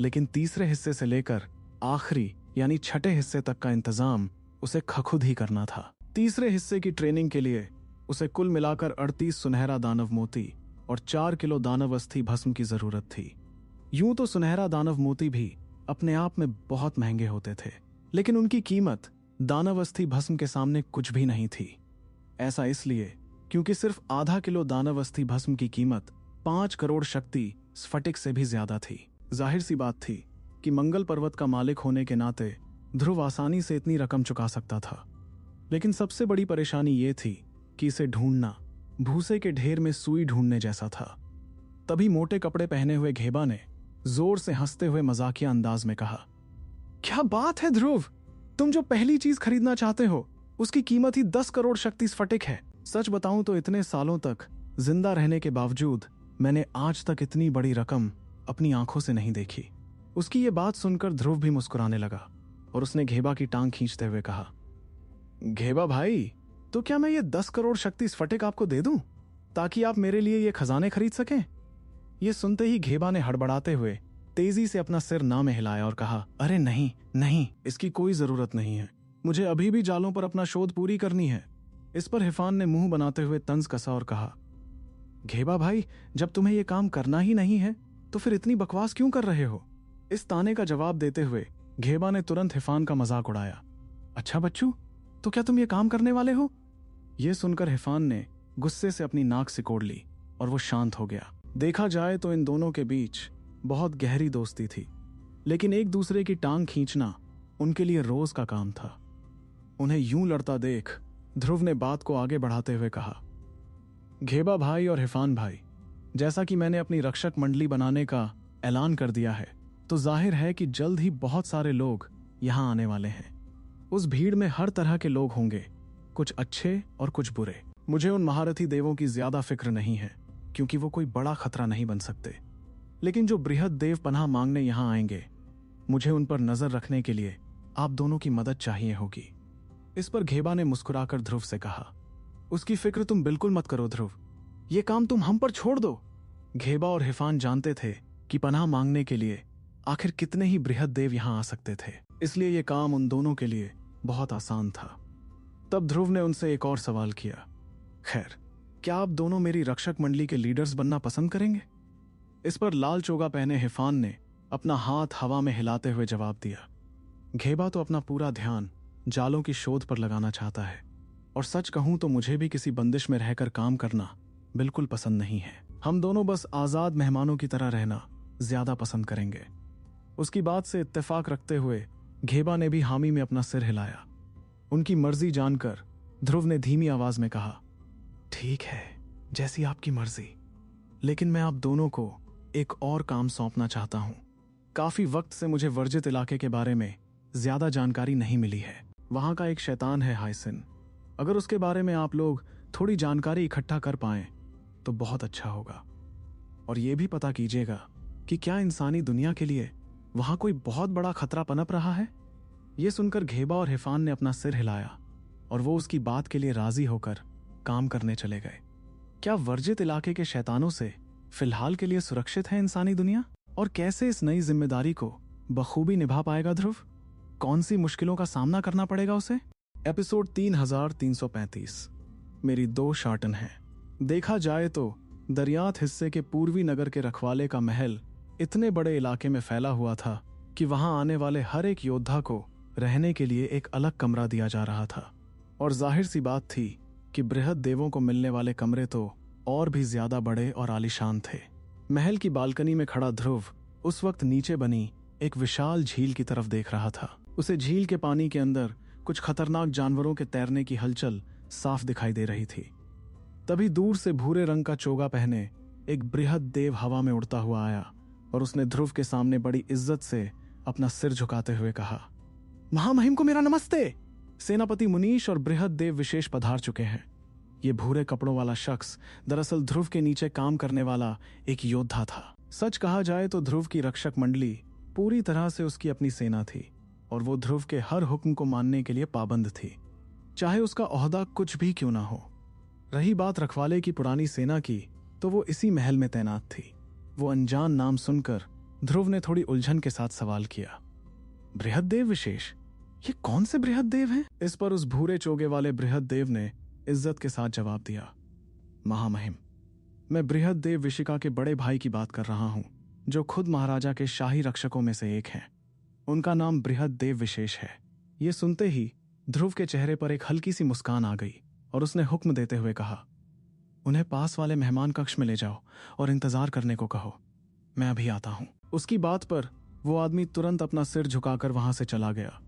लेकिन तीसरे हिस्से से लेकर आखिरी यानी छठे हिस्से तक का इंतजाम उसे खुद ही करना था। तीसरे हिस्से की ट्रेनिंग के लिए उसे कुल मिलाकर 38 सुनहरा दानव मोती और 4 किलो दानव अस्थि भस्म की जरूरत थी। यूं तो सुनहरा दानव मोती भी अपने आप में बहुत महंगे होते थे, लेकिन उनकी कीमत दानव अस्थि भस्म के सामने कुछ भी नहीं थी। ऐसा इसलिए क्योंकि सिर्फ आधा किलो दानव अस्थि भस्म की कीमत 5 करोड़ शक्ति स्फटिक से भी ज्यादा थी। जाहिर सी बात थी कि मंगल पर्वत का मालिक होने के नाते ध्रुव आसानी से इतनी रकम चुका सकता था, लेकिन सबसे बड़ी परेशानी ये थी कि इसे ढूंढना भूसे के ढेर में सुई ढूंढने जैसा था। तभी मोटे कपड़े पहने हुए घेबा ने जोर से हंसते हुए मजाकिया अंदाज में कहा, क्या बात है ध्रुव, तुम जो पहली चीज खरीदना चाहते हो उसकी कीमत ही 10 करोड़ शक्ति स्फटिक है। सच बताऊं तो इतने सालों तक जिंदा रहने के बावजूद मैंने आज तक इतनी बड़ी रकम अपनी आंखों से नहीं देखी। उसकी ये बात सुनकर ध्रुव भी मुस्कुराने लगा और उसने घेबा की टांग खींचते हुए कहा, घेबा भाई, तो क्या मैं ये 10 करोड़ शक्ति स्फटिक आपको दे दूं ताकि आप मेरे लिए ये खजाने खरीद सकें? ये सुनते ही घेबा ने हड़बड़ाते हुए तेजी से अपना सिर ना में हिलाया और कहा, अरे नहीं नहीं, इसकी कोई जरूरत नहीं है, मुझे अभी भी जालों पर अपना शोध पूरी करनी है। इस पर हिफान ने मुंह बनाते हुए तंज कसा और कहा, घेबा भाई, जब तुम्हें यह काम करना ही नहीं है तो फिर इतनी बकवास क्यों कर रहे हो? इस ताने का जवाब देते हुए घेबा ने तुरंत हिफान का मजाक उड़ाया। अच्छा बच्चू, तो क्या तुम ये काम करने वाले हो? यह सुनकर हिफान ने गुस्से से अपनी नाक सिकोड़ ली और वो शांत हो गया। देखा जाए तो इन दोनों के बीच बहुत गहरी दोस्ती थी, लेकिन एक दूसरे की टांग खींचना उनके लिए रोज का काम था। उन्हें यूं लड़ता देख ध्रुव ने बात को आगे बढ़ाते हुए कहा, घेबा भाई और हिफान भाई, जैसा कि मैंने अपनी रक्षक मंडली बनाने का ऐलान कर दिया है, तो जाहिर है कि जल्द ही बहुत सारे लोग यहां आने वाले हैं। उस भीड़ में हर तरह के लोग होंगे, कुछ अच्छे और कुछ बुरे। मुझे उन महारथी देवों की ज्यादा फिक्र नहीं है क्योंकि वो कोई बड़ा खतरा नहीं बन सकते, लेकिन जो बृहद देव पनाह मांगने यहां आएंगे, मुझे उन पर नजर रखने के लिए आप दोनों की मदद चाहिए होगी। इस पर घेबा ने मुस्कुराकर ध्रुव से कहा, उसकी फिक्र तुम बिल्कुल मत करो ध्रुव, ये काम तुम हम पर छोड़ दो। घेबा और हिफान जानते थे कि पनाह मांगने के लिए आखिर कितने ही बृहद देव यहां आ सकते थे, इसलिए यह काम उन दोनों के लिए बहुत आसान था। तब ध्रुव ने उनसे एक और सवाल किया, खैर, क्या आप दोनों मेरी रक्षक मंडली के लीडर्स बनना पसंद करेंगे? इस पर लाल चोगा पहने हिफान ने अपना हाथ हवा में हिलाते हुए जवाब दिया, घेबा तो अपना पूरा ध्यान जालों की शोध पर लगाना चाहता है, और सच कहूं तो मुझे भी किसी बंदिश में रहकर काम करना बिल्कुल पसंद नहीं है। हम दोनों बस आजाद मेहमानों की तरह रहना ज्यादा पसंद करेंगे। उसकी बात से इत्तेफाक रखते हुए घेबा ने भी हामी में अपना सिर हिलाया। उनकी मर्जी जानकर ध्रुव ने धीमी आवाज में कहा, ठीक है, जैसी आपकी मर्जी, लेकिन मैं आप दोनों को एक और काम सौंपना चाहता हूं। काफी वक्त से मुझे वर्जित इलाके के बारे में ज्यादा जानकारी नहीं मिली है। वहां का एक शैतान है हाइसिन, अगर उसके बारे में आप लोग थोड़ी जानकारी इकट्ठा कर पाएं तो बहुत अच्छा होगा। और यह भी पता कीजिएगा कि क्या इंसानी दुनिया के लिए वहां कोई बहुत बड़ा खतरा पनप रहा है। यह सुनकर घेबा और हिफान ने अपना सिर हिलाया और वो उसकी बात के लिए राजी होकर काम करने चले गए। क्या वर्जित इलाके के शैतानों से फिलहाल के लिए सुरक्षित है इंसानी दुनिया? और कैसे इस नई जिम्मेदारी को बखूबी निभा पाएगा ध्रुव? कौन सी मुश्किलों का सामना करना पड़ेगा उसे? एपिसोड 3335। मेरी 2 शाटन हैं। देखा जाए तो दरियात हिस्से के पूर्वी नगर के रखवाले का महल इतने बड़े इलाके में फैला हुआ था कि वहां आने वाले हर एक योद्धा को रहने के लिए एक अलग कमरा दिया जा रहा था। और जाहिर सी बात थी कि बृहद देवों को मिलने वाले कमरे तो और भी ज्यादा बड़े और आलीशान थे। महल की बालकनी में खड़ा ध्रुव उस वक्त नीचे बनी एक विशाल झील की तरफ देख रहा था। उसे झील के पानी के अंदर कुछ खतरनाक जानवरों के तैरने की हलचल साफ दिखाई दे रही थी। तभी दूर से भूरे रंग का चोगा पहने एक बृहद देव हवा में उड़ता हुआ आया और उसने ध्रुव के सामने बड़ी इज्जत से अपना सिर झुकाते हुए कहा, महामहिम को मेरा नमस्ते। सेनापति मुनीश और बृहद देव विशेष पधार चुके हैं। ये भूरे कपड़ों वाला शख्स दरअसल ध्रुव के नीचे काम करने वाला एक योद्धा था। सच कहा जाए तो ध्रुव की रक्षक मंडली पूरी तरह से उसकी अपनी सेना थी और वो ध्रुव के हर हुक्म को मानने के लिए पाबंद थी। चाहे उसका ओहदा कुछ भी क्यों ना हो। रही बात रखवाले की पुरानी सेना की, तो वो इसी महल में तैनात थी। वो अनजान नाम सुनकर ध्रुव ने थोड़ी उलझन के साथ सवाल किया, बृहददेव विशेष, ये कौन से बृहददेव हैं? इस पर उस भूरे चोगे वाले बृहददेव ने इज्जत के साथ जवाब दिया, महामहिम, मैं बृहददेव विशिका के बड़े भाई की बात कर रहा हूं, जो खुद महाराजा के शाही रक्षकों में से एक हैं। उनका नाम बृहददेव विशेष है। ये सुनते ही ध्रुव के चेहरे पर एक हल्की सी मुस्कान आ गई और उसने हुक्म देते हुए कहा, उन्हें पास वाले मेहमान कक्ष में ले जाओ और इंतजार करने को कहो, मैं अभी आता हूं। उसकी बात पर वो आदमी तुरंत अपना सिर झुकाकर वहां से चला गया।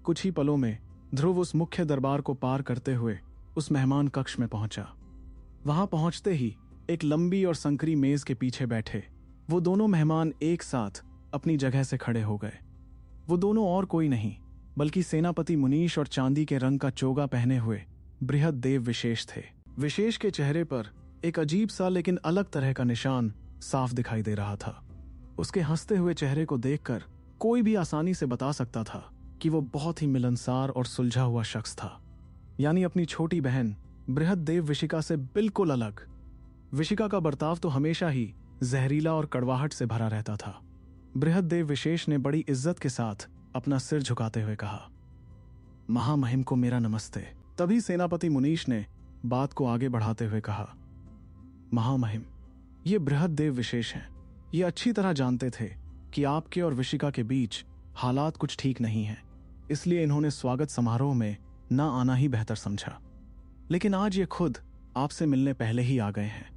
कुछ ही पलों में ध्रुव उस मुख्य दरबार को पार करते हुए उस मेहमान कक्ष में पहुंचा। वहां पहुंचते ही एक लंबी और संकरी मेज के पीछे बैठे वो दोनों मेहमान एक साथ अपनी जगह से खड़े हो गए। वो दोनों और कोई नहीं बल्कि सेनापति मुनीश और चांदी के रंग का चोगा पहने हुए बृहददेव विशेष थे। विशेष के चेहरे पर एक अजीब सा लेकिन अलग तरह का निशान साफ दिखाई दे रहा था। उसके हंसते हुए चेहरे को देखकर कोई भी आसानी से बता सकता था कि वो बहुत ही मिलनसार और सुलझा हुआ शख्स था, यानी अपनी छोटी बहन बृहददेव विशिका से बिल्कुल अलग। विशिका का बर्ताव तो हमेशा ही जहरीला और कड़वाहट से भरा रहता था। बृहददेव विशेष ने बड़ी इज्जत के साथ अपना सिर झुकाते हुए कहा, महामहिम को मेरा नमस्ते। तभी सेनापति मुनीश ने बात को आगे बढ़ाते हुए कहा, महामहिम, ये बृहददेव विशेष हैं। ये अच्छी तरह जानते थे कि आपके और विशिका के बीच हालात कुछ ठीक नहीं हैं, इसलिए इन्होंने स्वागत समारोह में ना आना ही बेहतर समझा। लेकिन आज ये खुद आपसे मिलने पहले ही आ गए हैं।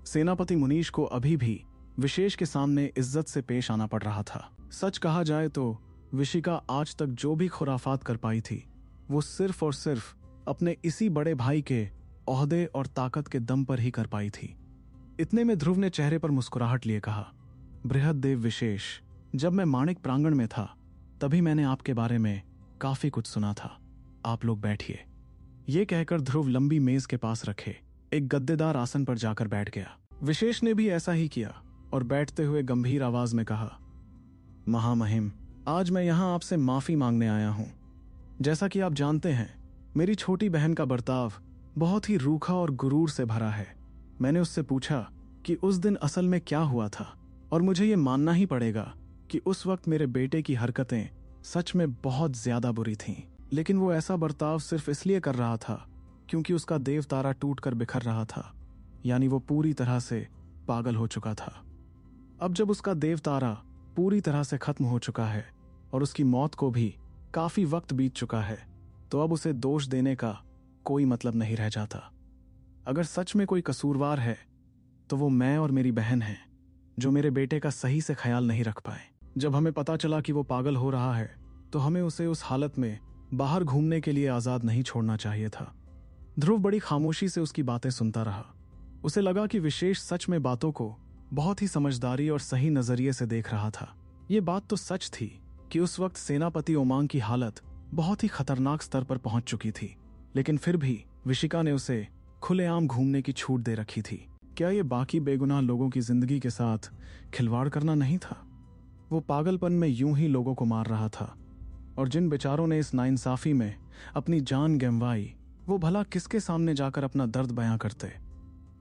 सेनापति मुनीश को अभी भी विशेष के सामने इज्जत से पेश आना पड़ रहा था। सच कहा जाए तो विशिका आज तक जो भी खुराफात कर पाई थी, वो सिर्फ और सिर्फ अपने इसी बड़े भाई के ओहदे और ताकत के दम पर ही कर पाई थी। इतने में ध्रुव ने चेहरे पर मुस्कुराहट लिए कहा, बृहददेव विशेष, जब मैं माणिक प्रांगण में था तभी मैंने आपके बारे में काफी कुछ सुना था। आप लोग बैठिए। ये कहकर ध्रुव लंबी मेज के पास रखे एक गद्देदार आसन पर जाकर बैठ गया। विशेष ने भी ऐसा ही किया और बैठते हुए गंभीर आवाज में कहा, महामहिम, आज मैं यहां आपसे माफी मांगने आया हूं। जैसा कि आप जानते हैं, मेरी छोटी बहन का बर्ताव बहुत ही रूखा और गुरूर से भरा है। मैंने उससे पूछा कि उस दिन असल में क्या हुआ था, और मुझे ये मानना ही पड़ेगा कि उस वक्त मेरे बेटे की हरकतें सच में बहुत ज्यादा बुरी थीं। लेकिन वो ऐसा बर्ताव सिर्फ इसलिए कर रहा था क्योंकि उसका देवतारा टूटकर बिखर रहा था, यानी वो पूरी तरह से पागल हो चुका था। अब जब उसका देवतारा पूरी तरह से खत्म हो चुका है और उसकी मौत को भी काफी वक्त बीत चुका है, तो अब उसे दोष देने का कोई मतलब नहीं रह जाता। अगर सच में कोई कसूरवार है तो वो मैं और मेरी बहन है, जो मेरे बेटे का सही से ख्याल नहीं रख पाए। जब हमें पता चला कि वो पागल हो रहा है, तो हमें उसे उस हालत में बाहर घूमने के लिए आजाद नहीं छोड़ना चाहिए था। ध्रुव बड़ी खामोशी से उसकी बातें सुनता रहा। उसे लगा कि विशेष सच में बातों को बहुत ही समझदारी और सही नजरिए से देख रहा था। ये बात तो सच थी कि उस वक्त सेनापति ओमांग की हालत बहुत ही खतरनाक स्तर पर पहुंच चुकी थी, लेकिन फिर भी विशिका ने उसे खुलेआम घूमने की छूट दे रखी थी। क्या ये बाकी बेगुनाह लोगों की जिंदगी के साथ खिलवाड़ करना नहीं था? वो पागलपन में यूं ही लोगों को मार रहा था, और जिन बेचारों ने इस नाइंसाफी में अपनी जान गंवाई, वो भला किसके सामने जाकर अपना दर्द बयां करते।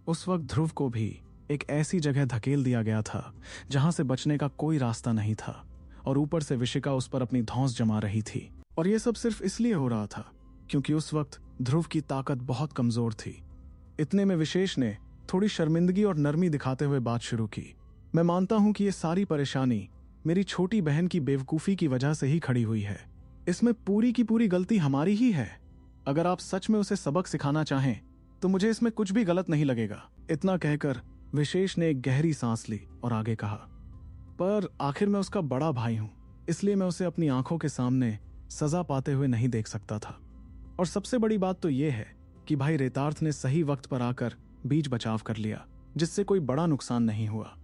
उस वक्त ध्रुव को भी एक ऐसी जगह धकेल दिया गया था जहां से बचने का कोई रास्ता नहीं था, और ऊपर से विशिका उस पर अपनी धौंस जमा रही थी। और यह सब सिर्फ इसलिए हो रहा था क्योंकि उस वक्त ध्रुव की ताकत बहुत कमजोर थी। इतने में विशेष ने थोड़ी शर्मिंदगी और नरमी दिखाते हुए बात शुरू की, मैं मानता हूं कि ये सारी परेशानी मेरी छोटी बहन की बेवकूफी की वजह से ही खड़ी हुई है। इसमें पूरी की पूरी गलती हमारी ही है। अगर आप सच में उसे सबक सिखाना चाहें तो मुझे इसमें कुछ भी गलत नहीं लगेगा। इतना कहकर विशेष ने एक गहरी सांस ली और आगे कहा, पर आखिर मैं उसका बड़ा भाई हूं, इसलिए मैं उसे अपनी आंखों के सामने सजा पाते हुए नहीं देख सकता था। और सबसे बड़ी बात तो यह है कि भाई रेतार्थ ने सही वक्त पर आकर बीच बचाव कर लिया, जिससे कोई बड़ा नुकसान नहीं हुआ।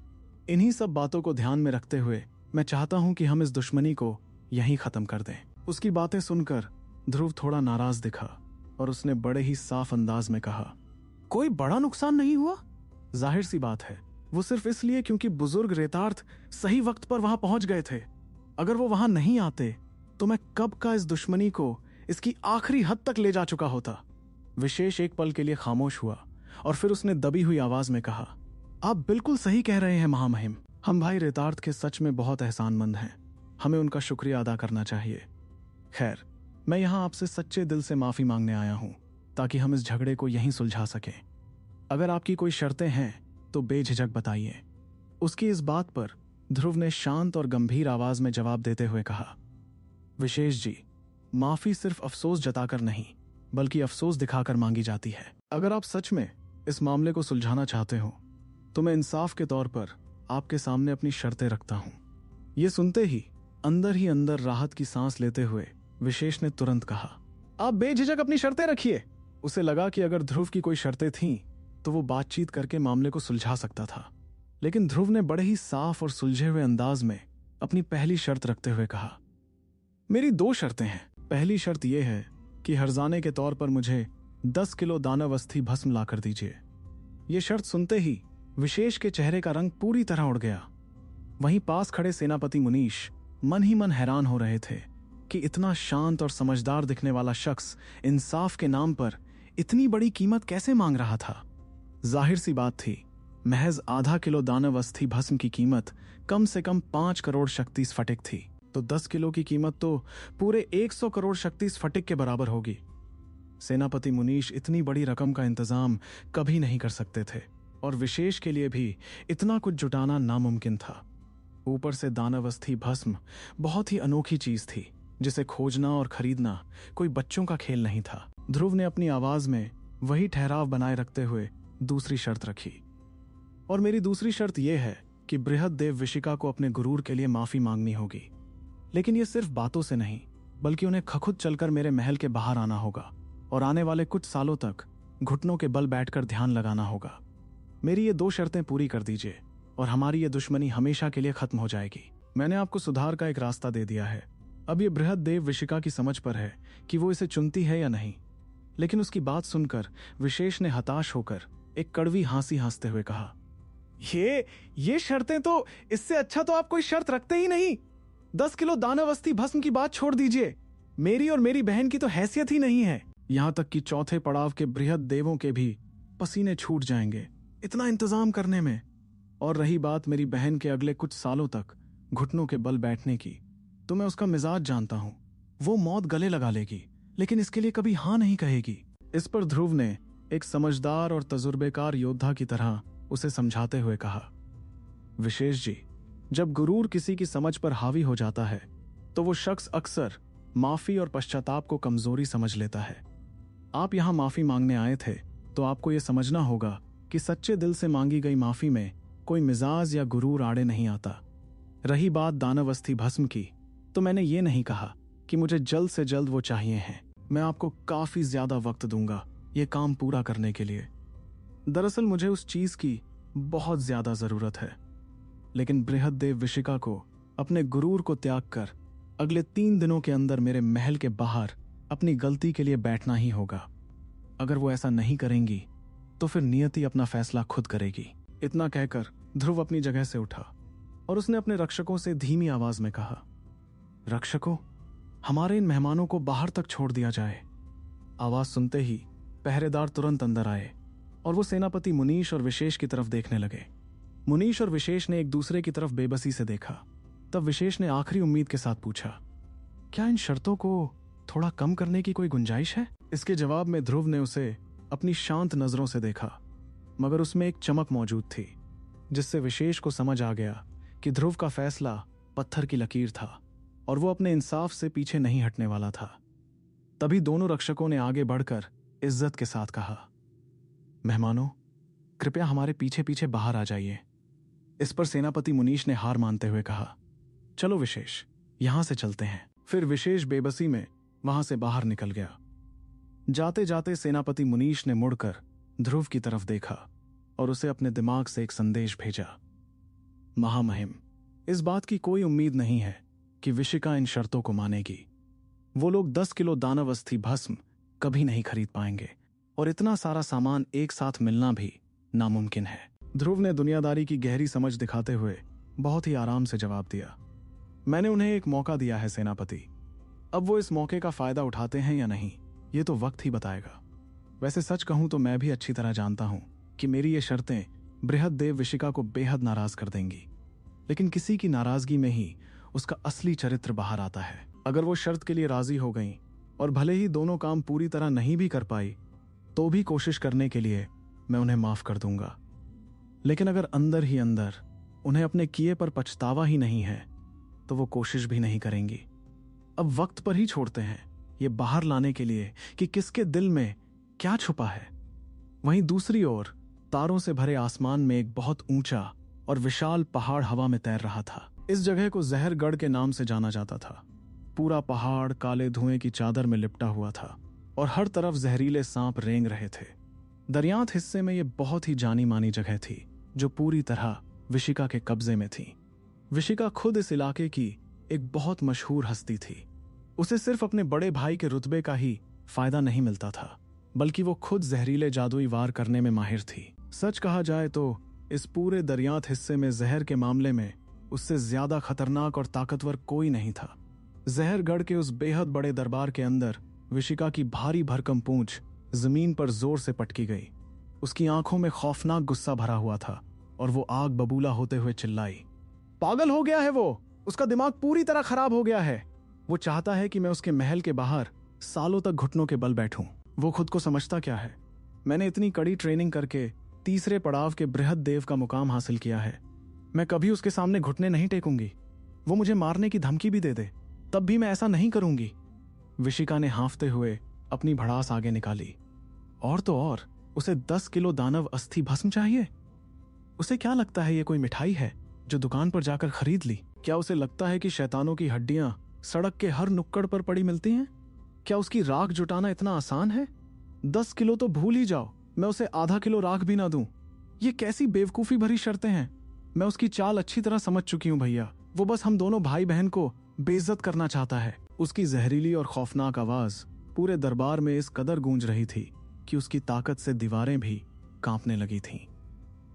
इन्हीं सब बातों को ध्यान में रखते हुए मैं चाहता हूं कि हम इस दुश्मनी को यहीं खत्म कर दें। उसकी बातें सुनकर ध्रुव थोड़ा नाराज दिखा और उसने बड़े ही साफ अंदाज में कहा, कोई बड़ा नुकसान नहीं हुआ? जाहिर सी बात है, वो सिर्फ इसलिए क्योंकि बुजुर्ग रेतार्थ सही वक्त पर वहां पहुंच गए थे। अगर वो वहां नहीं आते तो मैं कब का इस दुश्मनी को इसकी आखिरी हद तक ले जा चुका होता। विशेष एक पल के लिए खामोश हुआ और फिर उसने दबी हुई आवाज में कहा, आप बिल्कुल सही कह रहे हैं महामहिम। हम भाई रेतार्थ के सच में बहुत एहसानमंद हैं। हमें उनका शुक्रिया अदा करना चाहिए। खैर, मैं यहां आपसे सच्चे दिल से माफी मांगने आया हूं ताकि हम इस झगड़े को यहीं सुलझा सकें। अगर आपकी कोई शर्तें हैं तो बेझिझक बताइए। उसकी इस बात पर ध्रुव ने शांत और गंभीर आवाज में जवाब देते हुए कहा, विशेष जी, माफी सिर्फ अफसोस जताकर नहीं बल्कि अफसोस दिखाकर मांगी जाती है। अगर आप सच में इस मामले को सुलझाना चाहते हो तो मैं इंसाफ के तौर पर आपके सामने अपनी शर्तें रखता हूं। यह सुनते ही अंदर राहत की सांस लेते हुए विशेष ने तुरंत कहा, आप बेझिझक अपनी शर्तें रखिए। उसे लगा कि अगर ध्रुव की कोई शर्तें थीं तो वो बातचीत करके मामले को सुलझा सकता था, लेकिन ध्रुव ने बड़े ही साफ और सुलझे हुए अंदाज में अपनी पहली शर्त रखते हुए कहा, मेरी 2 शर्तें हैं। पहली शर्त यह है कि हर्जाने के तौर पर मुझे 10 किलो दानव अस्थि भस्म लाकर दीजिए। यह शर्त सुनते ही विशेष के चेहरे का रंग पूरी तरह उड़ गया। वहीं पास खड़े सेनापति मुनीश मन ही मन हैरान हो रहे थे कि इतना शांत और समझदार दिखने वाला शख्स इंसाफ के नाम पर इतनी बड़ी कीमत कैसे मांग रहा था। जाहिर सी बात थी, महज आधा किलो दानव अस्थि भस्म की कीमत कम से कम 5 करोड़ शक्ति स्फटिक थी, तो 10 किलो की कीमत तो पूरे 100 करोड़ शक्ति स्फटिक के बराबर होगी। सेनापति मुनीश इतनी बड़ी रकम का इंतजाम कभी नहीं कर सकते थे और विशेष के लिए भी इतना कुछ जुटाना नामुमकिन था। ऊपर से दानव अस्थि भस्म बहुत ही अनोखी चीज थी जिसे खोजना और खरीदना कोई बच्चों का खेल नहीं था। ध्रुव ने अपनी आवाज में वही ठहराव बनाए रखते हुए दूसरी शर्त रखी, और मेरी दूसरी शर्त यह है कि बृहद देव विशिका को अपने गुरूर के लिए माफी मांगनी होगी, लेकिन यह सिर्फ बातों से नहीं बल्कि उन्हें खखुद चलकर मेरे महल के बाहर आना होगा और आने वाले कुछ सालों तक घुटनों के बल बैठकर ध्यान लगाना होगा। मेरी ये 2 शर्तें पूरी कर दीजिए और हमारी ये दुश्मनी हमेशा के लिए खत्म हो जाएगी। मैंने आपको सुधार का एक रास्ता दे दिया है। अब ये बृहद देव विशिका की समझ पर है कि वो इसे चुनती है या नहीं। लेकिन उसकी बात सुनकर विशेष ने हताश होकर एक कड़वी हंसी हंसते हुए कहा, ये शर्तें तो, इससे अच्छा तो आप कोई शर्त रखते ही नहीं। 10 किलो दानव अस्थि भस्म की बात छोड़ दीजिए, मेरी और मेरी बहन की तो हैसियत ही नहीं है। यहां तक कि चौथे पड़ाव के बृहद देवों के भी पसीने छूट जाएंगे इतना इंतजाम करने में। और रही बात मेरी बहन के अगले कुछ सालों तक घुटनों के बल बैठने की, तो मैं उसका मिजाज जानता हूं। वो मौत गले लगा लेगी लेकिन इसके लिए कभी हां नहीं कहेगी। इस पर ध्रुव ने एक समझदार और तजुर्बेकार योद्धा की तरह उसे समझाते हुए कहा, विशेष जी, जब गुरूर किसी की समझ पर हावी हो जाता है तो वो शख्स अक्सर माफी और पश्चाताप को कमजोरी समझ लेता है। आप यहां माफी मांगने आए थे तो आपको यह समझना होगा कि सच्चे दिल से मांगी गई माफी में कोई मिजाज या गुरूर आड़े नहीं आता। रही बात दानव अस्थि भस्म की, तो मैंने ये नहीं कहा कि मुझे जल्द से जल्द वो चाहिए हैं। मैं आपको काफी ज्यादा वक्त दूंगा ये काम पूरा करने के लिए। दरअसल मुझे उस चीज की बहुत ज्यादा जरूरत है, लेकिन बृहद देव विशिका को अपने गुरूर को त्याग कर अगले 3 दिनों के अंदर मेरे महल के बाहर अपनी गलती के लिए बैठना ही होगा। अगर वो ऐसा नहीं करेंगी तो फिर नियति अपना फैसला खुद करेगी। इतना कहकर ध्रुव अपनी जगह से उठा और उसने अपने रक्षकों से धीमी आवाज में कहा, रक्षकों, हमारे इन मेहमानों को बाहर तक छोड़ दिया जाए। आवाज सुनते ही पहरेदार तुरंत अंदर आए और वो सेनापति मुनीश और विशेष की तरफ देखने लगे। मुनीश और विशेष ने एक दूसरे की तरफ बेबसी से देखा। तब विशेष ने आखिरी उम्मीद के साथ पूछा, क्या इन शर्तों को थोड़ा कम करने की कोई गुंजाइश है? इसके जवाब में ध्रुव ने उसे अपनी शांत नजरों से देखा, मगर उसमें एक चमक मौजूद थी जिससे विशेष को समझ आ गया कि ध्रुव का फैसला पत्थर की लकीर था और वो अपने इंसाफ से पीछे नहीं हटने वाला था। तभी दोनों रक्षकों ने आगे बढ़कर इज्जत के साथ कहा, मेहमानों, कृपया हमारे पीछे पीछे बाहर आ जाइए। इस पर सेनापति मुनीश ने हार मानते हुए कहा, चलो विशेष, यहां से चलते हैं। फिर विशेष बेबसी में वहां से बाहर निकल गया। जाते जाते सेनापति मुनीश ने मुड़कर ध्रुव की तरफ देखा और उसे अपने दिमाग से एक संदेश भेजा, महामहिम, इस बात की कोई उम्मीद नहीं है कि विशिका इन शर्तों को मानेगी। वो लोग 10 किलो दानव अस्थि भस्म कभी नहीं खरीद पाएंगे और इतना सारा सामान एक साथ मिलना भी नामुमकिन है। ध्रुव ने दुनियादारी की गहरी समझ दिखाते हुए बहुत ही आराम से जवाब दिया, मैंने उन्हें एक मौका दिया है सेनापति। अब वो इस मौके का फायदा उठाते हैं या नहीं, ये तो वक्त ही बताएगा। वैसे सच कहूं तो मैं भी अच्छी तरह जानता हूं कि मेरी ये शर्तें बृहद्देव विशिका को बेहद नाराज कर देंगी, लेकिन किसी की नाराजगी में ही उसका असली चरित्र बाहर आता है। अगर वो शर्त के लिए राजी हो गई और भले ही दोनों काम पूरी तरह नहीं भी कर पाई, तो भी कोशिश करने के लिए मैं उन्हें माफ कर दूंगा। लेकिन अगर अंदर ही अंदर उन्हें अपने किए पर पछतावा ही नहीं है, तो वो कोशिश भी नहीं करेंगी। अब वक्त पर ही छोड़ते हैं ये बाहर लाने के लिए कि किसके दिल में क्या छुपा है। वहीं दूसरी ओर तारों से भरे आसमान में एक बहुत ऊंचा और विशाल पहाड़ हवा में तैर रहा था। इस जगह को जहरगढ़ के नाम से जाना जाता था। पूरा पहाड़ काले धुएं की चादर में लिपटा हुआ था और हर तरफ जहरीले सांप रेंग रहे थे। दरियात हिस्से में यह बहुत ही जानी मानी जगह थी, जो पूरी तरह विशिका के कब्जे में थी। विशिका खुद इस इलाके की एक बहुत मशहूर हस्ती थी। उसे सिर्फ अपने बड़े भाई के रुतबे का ही फायदा नहीं मिलता था, बल्कि वो खुद जहरीले जादुई वार करने में माहिर थी। सच कहा जाए तो इस पूरे दरियात हिस्से में जहर के मामले में उससे ज्यादा खतरनाक और ताकतवर कोई नहीं था। जहरगढ़ के उस बेहद बड़े दरबार के अंदर विशिका की भारी भरकम पूंछ जमीन पर जोर से पटकी गई। उसकी आंखों में खौफनाक गुस्सा भरा हुआ था और वो आग बबूला होते हुए चिल्लाई, पागल हो गया है वो, उसका दिमाग पूरी तरह खराब हो गया है। वो चाहता है कि मैं उसके महल के बाहर सालों तक घुटनों के बल बैठूं। वो खुद को समझता क्या है? मैंने इतनी कड़ी ट्रेनिंग करके तीसरे पड़ाव के बृहद्देव का मुकाम हासिल किया है। मैं कभी उसके सामने घुटने नहीं टेकूंगी। वो मुझे मारने की धमकी भी दे दे, तब भी मैं ऐसा नहीं करूंगी। विशिका ने हांफते हुए अपनी भड़ास आगे निकाली। और तो और उसे 10 किलो दानव अस्थि भस्म चाहिए। उसे क्या लगता है ये कोई मिठाई है जो दुकान पर जाकर खरीद ली? क्या उसे लगता है कि शैतानों की हड्डियां सड़क के हर नुक्कड़ पर पड़ी मिलती हैं? क्या उसकी राख जुटाना इतना आसान है? 10 किलो तो भूल ही जाओ, मैं उसे आधा किलो राख भी ना दूं। ये कैसी बेवकूफी भरी शर्तें हैं। मैं उसकी चाल अच्छी तरह समझ चुकी हूं भैया। वो बस हम दोनों भाई बहन को बेइज्जत करना चाहता है। उसकी जहरीली और खौफनाक आवाज पूरे दरबार में इस कदर गूंज रही थी कि उसकी ताकत से दीवारें भी कांपने लगी थीं।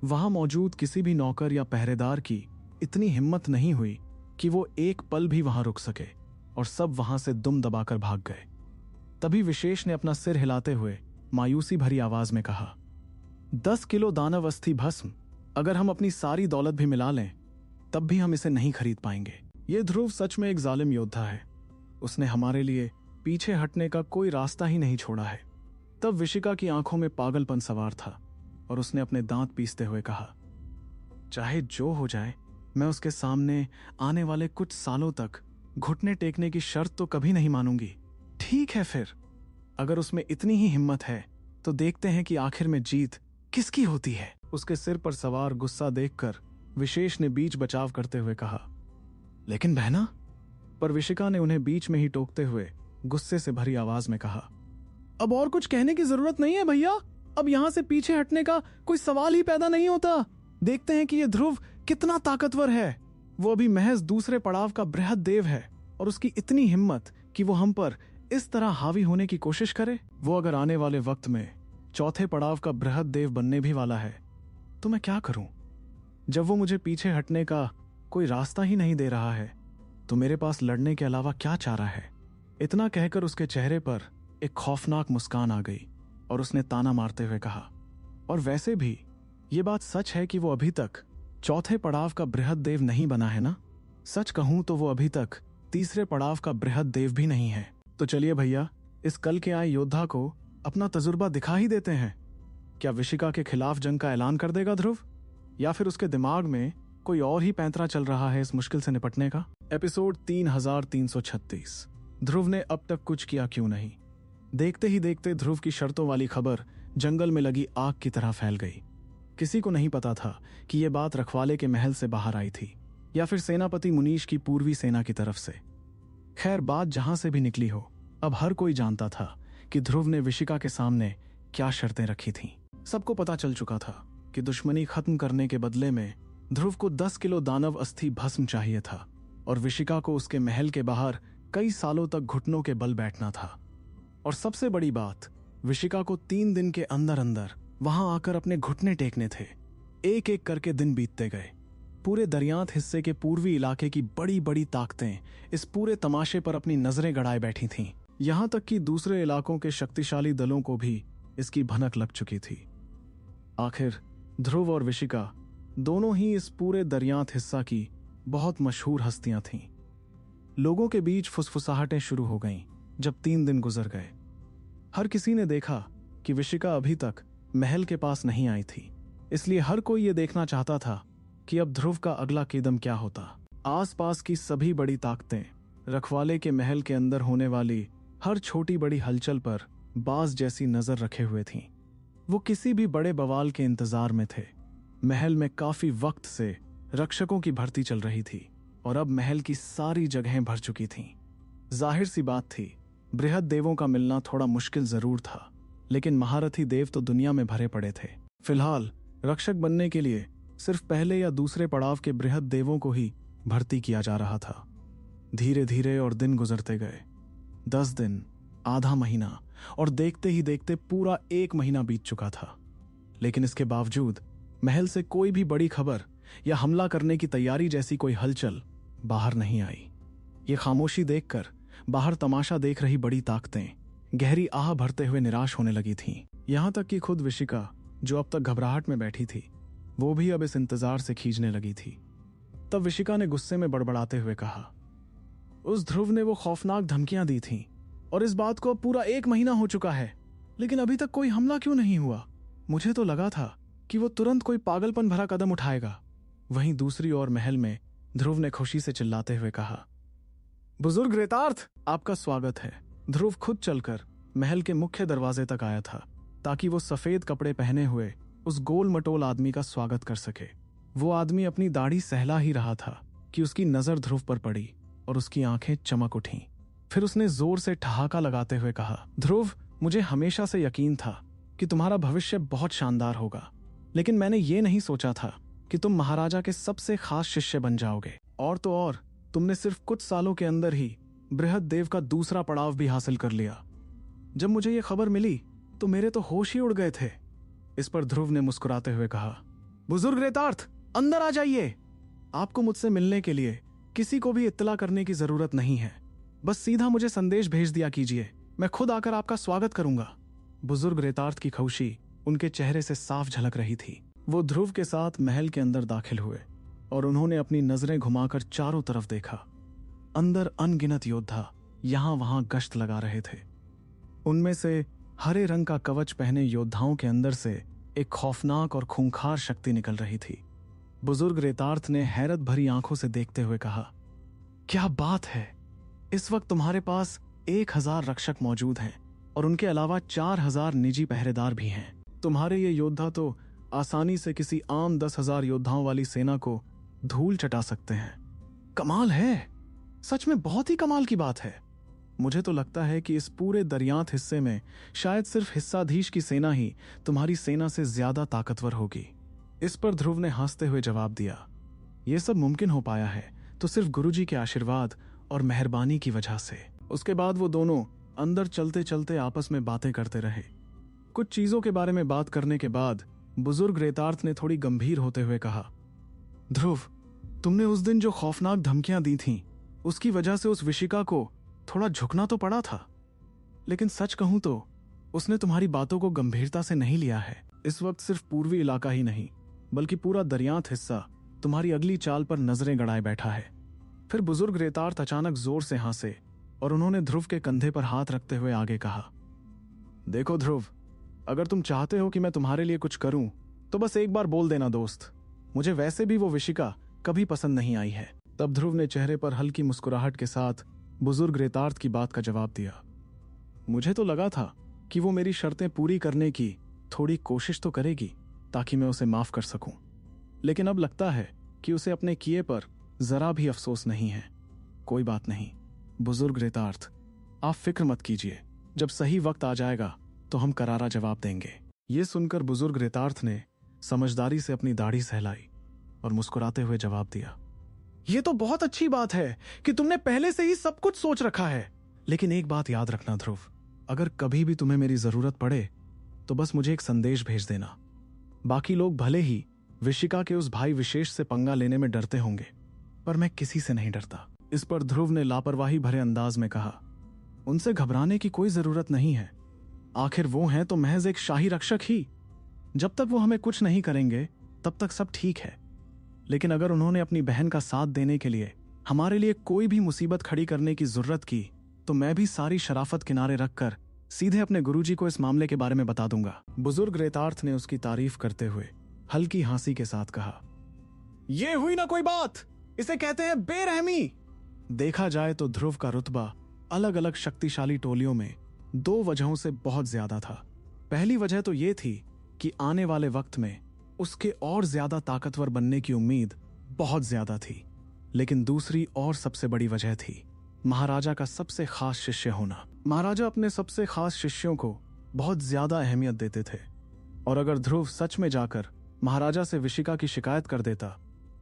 वहां मौजूद किसी भी नौकर या पहरेदार की इतनी हिम्मत नहीं हुई कि वो एक पल भी वहां रुक सके और सब वहां से दुम दबाकर भाग गए। तभी विशेष ने अपना सिर हिलाते हुए मायूसी भरी आवाज में कहा, 10 किलो दानव अस्थि भस्म अगर हम अपनी सारी दौलत भी मिला लें, तब भी हम इसे नहीं खरीद पाएंगे। ये ध्रुव सच में एक जालिम योद्धा है। उसने हमारे लिए पीछे हटने का कोई रास्ता ही नहीं छोड़ा है। तब विशिका की आंखों में पागलपन सवार था और उसने अपने दांत पीसते हुए कहा, चाहे जो हो जाए, मैं उसके सामने आने वाले कुछ सालों तक घुटने टेकने की शर्त तो कभी नहीं मानूंगी। ठीक है फिर, अगर उसमें इतनी ही हिम्मत है तो देखते हैं कि आखिर में जीत किसकी होती है। उसके सिर पर सवार गुस्सा देखकर विशेष ने बीच बचाव करते हुए कहा, लेकिन बहना। पर विशिका ने उन्हें बीच में ही टोकते हुए गुस्से से भरी आवाज में कहा, अब और कुछ कहने की जरूरत नहीं है भैया। अब यहां से पीछे हटने का कोई सवाल ही पैदा नहीं होता। देखते हैं कि यह ध्रुव कितना ताकतवर है। वो अभी महज दूसरे पड़ाव का बृहद्देव है और उसकी इतनी हिम्मत कि वो हम पर इस तरह हावी होने की कोशिश करे। वो अगर आने वाले वक्त में चौथे पड़ाव का बृहद्देव बनने भी वाला है, तो मैं क्या करूं? जब वो मुझे पीछे हटने का कोई रास्ता ही नहीं दे रहा है, तो मेरे पास लड़ने के अलावा क्या चारा है? इतना कहकर उसके चेहरे पर एक खौफनाक मुस्कान आ गई और उसने ताना मारते हुए कहा, और वैसे भी ये बात सच है कि वो अभी तक चौथे पड़ाव का बृहद्देव नहीं बना है ना? सच कहूं तो वो अभी तक तीसरे पड़ाव का बृहद्देव भी नहीं है। तो चलिए भैया, इस कल के आए योद्धा को अपना तजुर्बा दिखा ही देते हैं। क्या विशिका के खिलाफ जंग का ऐलान कर देगा ध्रुव, या फिर उसके दिमाग में कोई और ही पैंतरा चल रहा है इस मुश्किल से निपटने का? एपिसोड 3336। ध्रुव ने अब तक कुछ किया क्यों नहीं। देखते ही देखते ध्रुव की शर्तों वाली खबर जंगल में लगी आग की तरह फैल गई। किसी को नहीं पता था कि यह बात रखवाले के महल से बाहर आई थी या फिर सेनापति मुनीश की पूर्वी सेना की तरफ से। खैर, बात जहां से भी निकली हो, अब हर कोई जानता था कि ध्रुव ने विशिका के सामने क्या शर्तें रखी थीं। सबको पता चल चुका था कि दुश्मनी खत्म करने के बदले में ध्रुव को 10 किलो दानव अस्थि भस्म चाहिए था और विशिका को उसके महल के बाहर कई सालों तक घुटनों के बल बैठना था। और सबसे बड़ी बात, विशिका को 3 दिन के अंदर अंदर वहां आकर अपने घुटने टेकने थे। एक एक करके दिन बीतते गए। पूरे दरियांत हिस्से के पूर्वी इलाके की बड़ी बड़ी ताकतें इस पूरे तमाशे पर अपनी नजरें गड़ाए बैठी थीं। यहां तक कि दूसरे इलाकों के शक्तिशाली दलों को भी इसकी भनक लग चुकी थी। आखिर ध्रुव और विशिका दोनों ही इस पूरे दरियांत हिस्सा की बहुत मशहूर हस्तियां थीं। लोगों के बीच फुसफुसाहटें शुरू हो गईं जब 3 दिन गुजर गए। हर किसी ने देखा कि विशिका अभी तक महल के पास नहीं आई थी, इसलिए हर कोई ये देखना चाहता था कि अब ध्रुव का अगला कदम क्या होता। आसपास की सभी बड़ी ताकतें रखवाले के महल के अंदर होने वाली हर छोटी बड़ी हलचल पर बाज जैसी नजर रखे हुए थीं। वो किसी भी बड़े बवाल के इंतजार में थे। महल में काफी वक्त से रक्षकों की भर्ती चल रही थी और अब महल की सारी जगहें भर चुकी थीं। जाहिर सी बात थी, बृहद देवों का मिलना थोड़ा मुश्किल जरूर था, लेकिन महारथी देव तो दुनिया में भरे पड़े थे। फिलहाल रक्षक बनने के लिए सिर्फ पहले या दूसरे पड़ाव के बृहद देवों को ही भर्ती किया जा रहा था। धीरे धीरे और दिन गुजरते गए। 10 दिन, आधा महीना और देखते ही देखते पूरा 1 महीना बीत चुका था। लेकिन इसके बावजूद महल से कोई भी बड़ी खबर या हमला करने की तैयारी जैसी कोई हलचल बाहर नहीं आई। ये खामोशी देखकर बाहर तमाशा देख रही बड़ी ताकतें गहरी आह भरते हुए निराश होने लगी थीं। यहां तक कि खुद विशिका, जो अब तक घबराहट में बैठी थी, वो भी अब इस इंतजार से खींचने लगी थी। तब विशिका ने गुस्से में बड़बड़ाते हुए कहा, उस ध्रुव ने वो खौफनाक धमकियां दी थीं और इस बात को अब पूरा 1 महीना हो चुका है, लेकिन अभी तक कोई हमला क्यों नहीं हुआ? मुझे तो लगा था कि वो तुरंत कोई पागलपन भरा कदम उठाएगा। वहीं दूसरी ओर महल में ध्रुव ने खुशी से चिल्लाते हुए कहा, बुजुर्ग रेतार्थ, आपका स्वागत है। ध्रुव खुद चलकर महल के मुख्य दरवाजे तक आया था ताकि वो सफेद कपड़े पहने हुए उस गोल मटोल आदमी का स्वागत कर सके। वो आदमी अपनी दाढ़ी सहला ही रहा था कि उसकी नजर ध्रुव पर पड़ी और उसकी आंखें चमक उठीं। फिर उसने जोर से ठहाका लगाते हुए कहा, ध्रुव, मुझे हमेशा से यकीन था कि तुम्हारा भविष्य बहुत शानदार होगा, लेकिन मैंने ये नहीं सोचा था कि तुम महाराजा के सबसे खास शिष्य बन जाओगे। और तो और, तुमने सिर्फ कुछ सालों के अंदर ही बृहद देव का दूसरा पड़ाव भी हासिल कर लिया। जब मुझे ये खबर मिली तो मेरे तो होश ही उड़ गए थे। इस पर ध्रुव ने मुस्कुराते हुए कहा, बुजुर्ग रेतार्थ, अंदर आ जाइए। आपको मुझसे मिलने के लिए किसी को भी इत्तला करने की जरूरत नहीं है। बस सीधा मुझे संदेश भेज दिया कीजिए, मैं खुद आकर आपका स्वागत करूंगा। बुजुर्ग रेतार्थ की खुशी उनके चेहरे से साफ झलक रही थी। वो ध्रुव के साथ महल के अंदर दाखिल हुए और उन्होंने अपनी नजरें घुमाकर चारों तरफ देखा। अंदर अनगिनत योद्धा यहां वहां गश्त लगा रहे थे। उनमें से हरे रंग का कवच पहने योद्धाओं के अंदर से एक खौफनाक और खूंखार शक्ति निकल रही थी। बुजुर्ग रेतार्थ ने हैरत भरी आंखों से देखते हुए कहा, क्या बात है, इस वक्त तुम्हारे पास 1000 रक्षक मौजूद हैं और उनके अलावा 4000 निजी पहरेदार भी हैं। तुम्हारे ये योद्धा तो आसानी से किसी आम 10,000 योद्धाओं वाली सेना को धूल चटा सकते हैं। कमाल है, सच में बहुत ही कमाल की बात है। मुझे तो लगता है कि इस पूरे दरियांत हिस्से में शायद सिर्फ हिस्साधीश की सेना ही तुम्हारी सेना से ज्यादा ताकतवर होगी। इस पर ध्रुव ने हंसते हुए जवाब दिया, यह सब मुमकिन हो पाया है तो सिर्फ गुरुजी के आशीर्वाद और मेहरबानी की वजह से। उसके बाद वो दोनों अंदर चलते चलते आपस में बातें करते रहे। कुछ चीजों के बारे में बात करने के बाद बुजुर्ग रेतार्थ ने थोड़ी गंभीर होते हुए कहा, ध्रुव, तुमने उस दिन जो खौफनाक धमकियां दी थीं, उसकी वजह से उस विशिका को थोड़ा झुकना तो पड़ा था, लेकिन सच कहूं तो उसने तुम्हारी बातों को गंभीरता से नहीं लिया है। इस वक्त सिर्फ पूर्वी इलाका ही नहीं बल्कि पूरा दरियांत हिस्सा तुम्हारी अगली चाल पर नजरें गड़ाए बैठा है। फिर बुजुर्ग रेतार्थ अचानक जोर से हंसे और उन्होंने ध्रुव के कंधे पर हाथ रखते हुए आगे कहा, देखो ध्रुव, अगर तुम चाहते हो कि मैं तुम्हारे लिए कुछ करूं तो बस एक बार बोल देना दोस्त। मुझे वैसे भी वो विशिका कभी पसंद नहीं आई है। तब ध्रुव ने चेहरे पर हल्की मुस्कुराहट के साथ बुजुर्ग रेतार्थ की बात का जवाब दिया, मुझे तो लगा था कि वो मेरी शर्तें पूरी करने की थोड़ी कोशिश तो करेगी ताकि मैं उसे माफ कर सकूं, लेकिन अब लगता है कि उसे अपने किए पर जरा भी अफसोस नहीं है। कोई बात नहीं बुजुर्ग रेतार्थ, आप फिक्र मत कीजिए, जब सही वक्त आ जाएगा तो हम करारा जवाब देंगे। ये सुनकर बुजुर्ग रेतार्थ ने समझदारी से अपनी दाढ़ी सहलाई और मुस्कुराते हुए जवाब दिया, ये तो बहुत अच्छी बात है कि तुमने पहले से ही सब कुछ सोच रखा है, लेकिन एक बात याद रखना ध्रुव, अगर कभी भी तुम्हें मेरी जरूरत पड़े तो बस मुझे एक संदेश भेज देना। बाकी लोग भले ही विशिका के उस भाई विशेष से पंगा लेने में डरते होंगे, पर मैं किसी से नहीं डरता। इस पर ध्रुव ने लापरवाही भरे अंदाज में कहा, उनसे घबराने की कोई जरूरत नहीं है। आखिर वो हैं तो महज एक शाही रक्षक ही। जब तक वो हमें कुछ नहीं करेंगे तब तक सब ठीक है। लेकिन अगर उन्होंने अपनी बहन का साथ देने के लिए हमारे लिए कोई भी मुसीबत खड़ी करने की जरूरत की, तो मैं भी सारी शराफत किनारे रखकर सीधे अपने गुरुजी को इस मामले के बारे में बता दूंगा। बुजुर्ग रेतार्थ ने उसकी तारीफ करते हुए हल्की हंसी के साथ कहा, ये हुई ना कोई बात, इसे कहते हैं बेरहमी। देखा जाए तो ध्रुव का रुतबा अलग अलग शक्तिशाली टोलियों में दो वजहों से बहुत ज्यादा था। पहली वजह तो यह थी कि आने वाले वक्त में उसके और ज्यादा ताकतवर बनने की उम्मीद बहुत ज्यादा थी। लेकिन दूसरी और सबसे बड़ी वजह थी महाराजा का सबसे खास शिष्य होना। महाराजा अपने सबसे खास शिष्यों को बहुत ज्यादा अहमियत देते थे, और अगर ध्रुव सच में जाकर महाराजा से विशिका की शिकायत कर देता